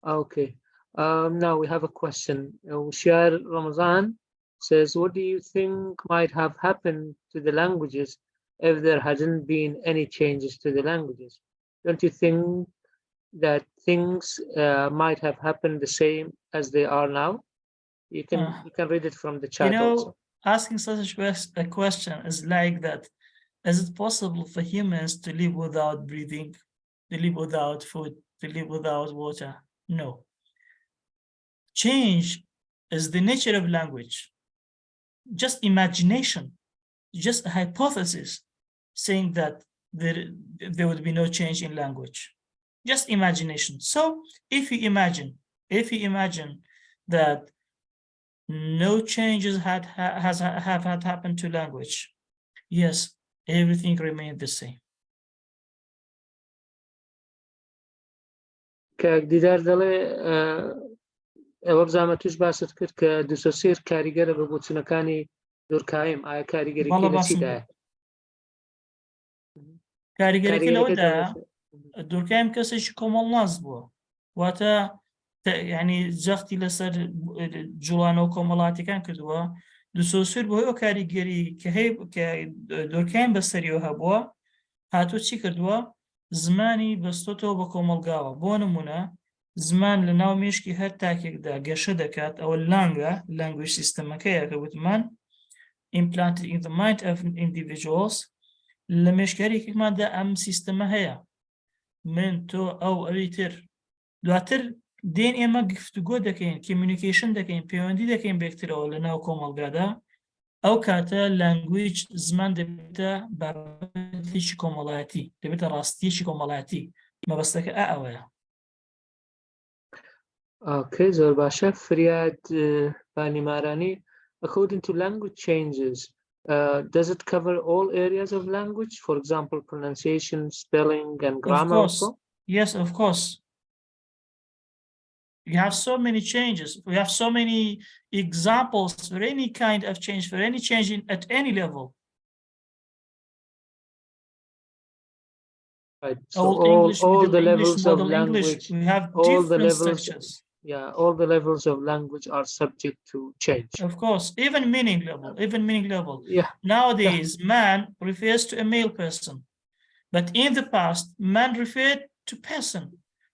okay. Now we have a question. Shar Ramazan says, what do you think might have happened to the languages if there hadn't been any changes to the languages? Don't you think that things might have happened the same as they are now? You can read it from the chat. Also, asking such a question is like that. Is it possible for humans to live without breathing, to live without food, to live without water? No. Change is the nature of language. Just imagination, just a hypothesis saying that there would be no change in language. Just imagination. So if you imagine that no changes have happened to language, yes, everything remained the same. كديدار دڵێ ئەوە بزانمە توش باست کرد کە دووسەسێر کاریگەرە بە بۆچوونەکانی دوورکایم ئایا کاریگەریەکەی لە چیدایە؟ کاریگەریەکەی لەوەدایە دوورکایم کەسێکی کۆمەڵناز بووە، واتە یعنی جەختی لەسەر جوڵانەوە کۆمەڵاتیەکان کردووە. دووسەسێر بۆ ئەو کاریگەری کە دوورکایم بەسەریەوە هەبووە هاتووە چی کردووە؟ زمانی بەستۆتەوە بە کۆمەڵگاوە. بۆ نمونە زمان لە ناو مێشکی هەر تاکێکدا گەشە دەکات، ئەوە لانگە، لانگویج سیستەمەکەیە کە وتمان implanted in the mind of individuals. لە مێشکارێکێکماندا ئەم سیستەمە هەیە، من تۆ ئەو ئەوی تر. دواتر دێن ئێمە گفتوگۆ دەکەین، کمیونیکیشن دەکەین، پەیوەندی دەکەین بێکترەوە لە ناو کۆمەڵگادا. ئەو کاتە لانگویج زمان دەبێتە بابەتێکی کۆمەڵایەتی، دەبێتە ڕاستیەکی کۆمەڵایەتی. مەبەستەکە ئەوەیە. Okay, زۆر باشە. فریاد بانیمارانی, according to language changes, does it cover all areas of language? For example, pronunciation, spelling, and grammar? Of course. Also? Yes, of course. We have so many changes. We have so many examples for any kind of change, for any change at any level. Right. So Old English, all the Middle levels English, of Modern English, language, we have all the different levels, structures. yeah, all the levels of language are subject to change. Of course, even meaning level. Yeah. Nowadays, man refers to a male person, but in the past, man referred to person.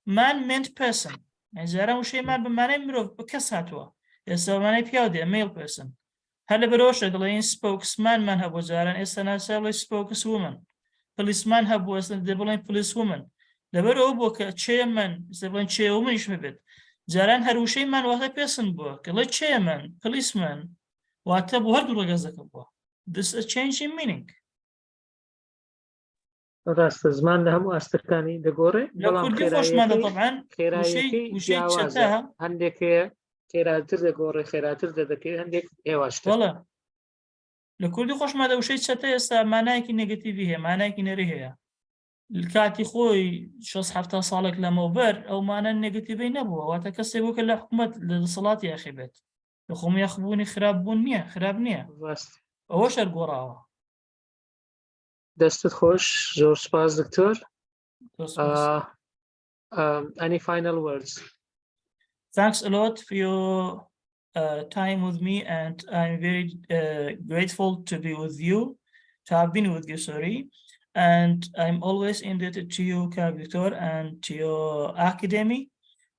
Man meant person. And زارا وشي man بمعنى مروف بكس هاتوا. إسا معنى بيودي a male person. هلا بروشة دلين spokesman man هبو زارا إسا ناسا spokeswoman. Policeman هبو إسا دبلين policewoman. لبرو بوكا chairman إسا دبلين chairwoman يشمي بيت. زاران هروشي man واحد person بوا. كلا chairman, policeman. واتا بو هردو رغزك بوا. This is a change in meaning. راست زمان لهم واستكاني دقوري لو كردي خوش ماذا طبعا وشي تشتاها عندك خيراتر دقوري خيراتر دقي عندك ايواشتر والله لو كردي خوش ماذا وشي تشتاها يستا معناكي نيجاتيفي هي معناكي نري هي الكاتي خوي شوص حفتا صالك لموبر او معنى النيجاتيفي نبوه واتكسبوك الحكومة للصلاة يا اخي بيت يخوم يخبوني خراب نية اوش القراوة دستت خوش زور سپاس دکتور. Any final words? Thanks a lot for your time with me, and I'm very grateful to be with you. to have been with you, sorry. And I'm always indebted to you, Victor, and to your academy.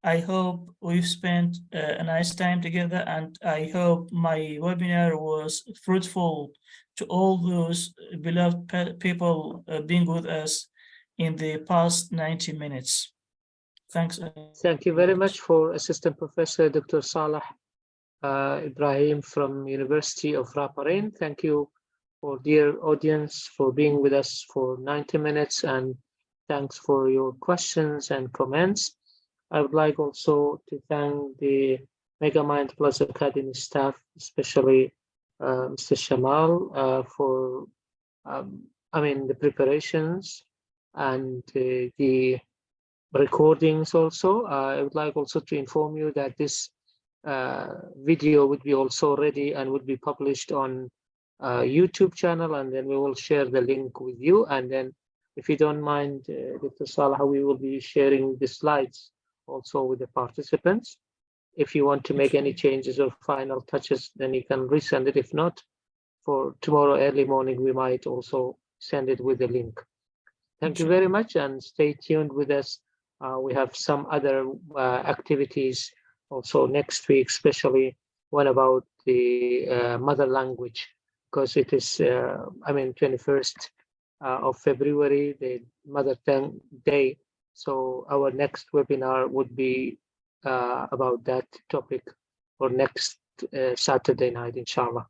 I hope we've spent a nice time together, and I hope my webinar was fruitful to all those beloved people being with us in the past 90 minutes. Thanks. Thank you very much for Assistant Professor Dr. Salih Ibrahim from University of Raparrin. Thank you for dear audience for being with us for 90 minutes, and thanks for your questions and comments. I would like also to thank the MegaMind Plus Academy staff, especially Mr. Shamal for the preparations and the recordings also. I would like also to inform you that this video would be also ready and would be published on YouTube channel, and then we will share the link with you. And then if you don't mind, Dr. Salih, we will be sharing the slides also with the participants. If you want to make any changes or final touches, then you can resend it. If not, for tomorrow early morning, we might also send it with the link. Thank you very much, and stay tuned with us. We have some other activities also next week, especially one about the mother language, because it is, 21st of February, the Mother Tongue Day. So our next webinar would be about that topic for next Saturday night, inshallah.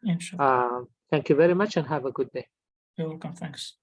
Inshallah. Thank you very much and have a good day. You're welcome. Thanks.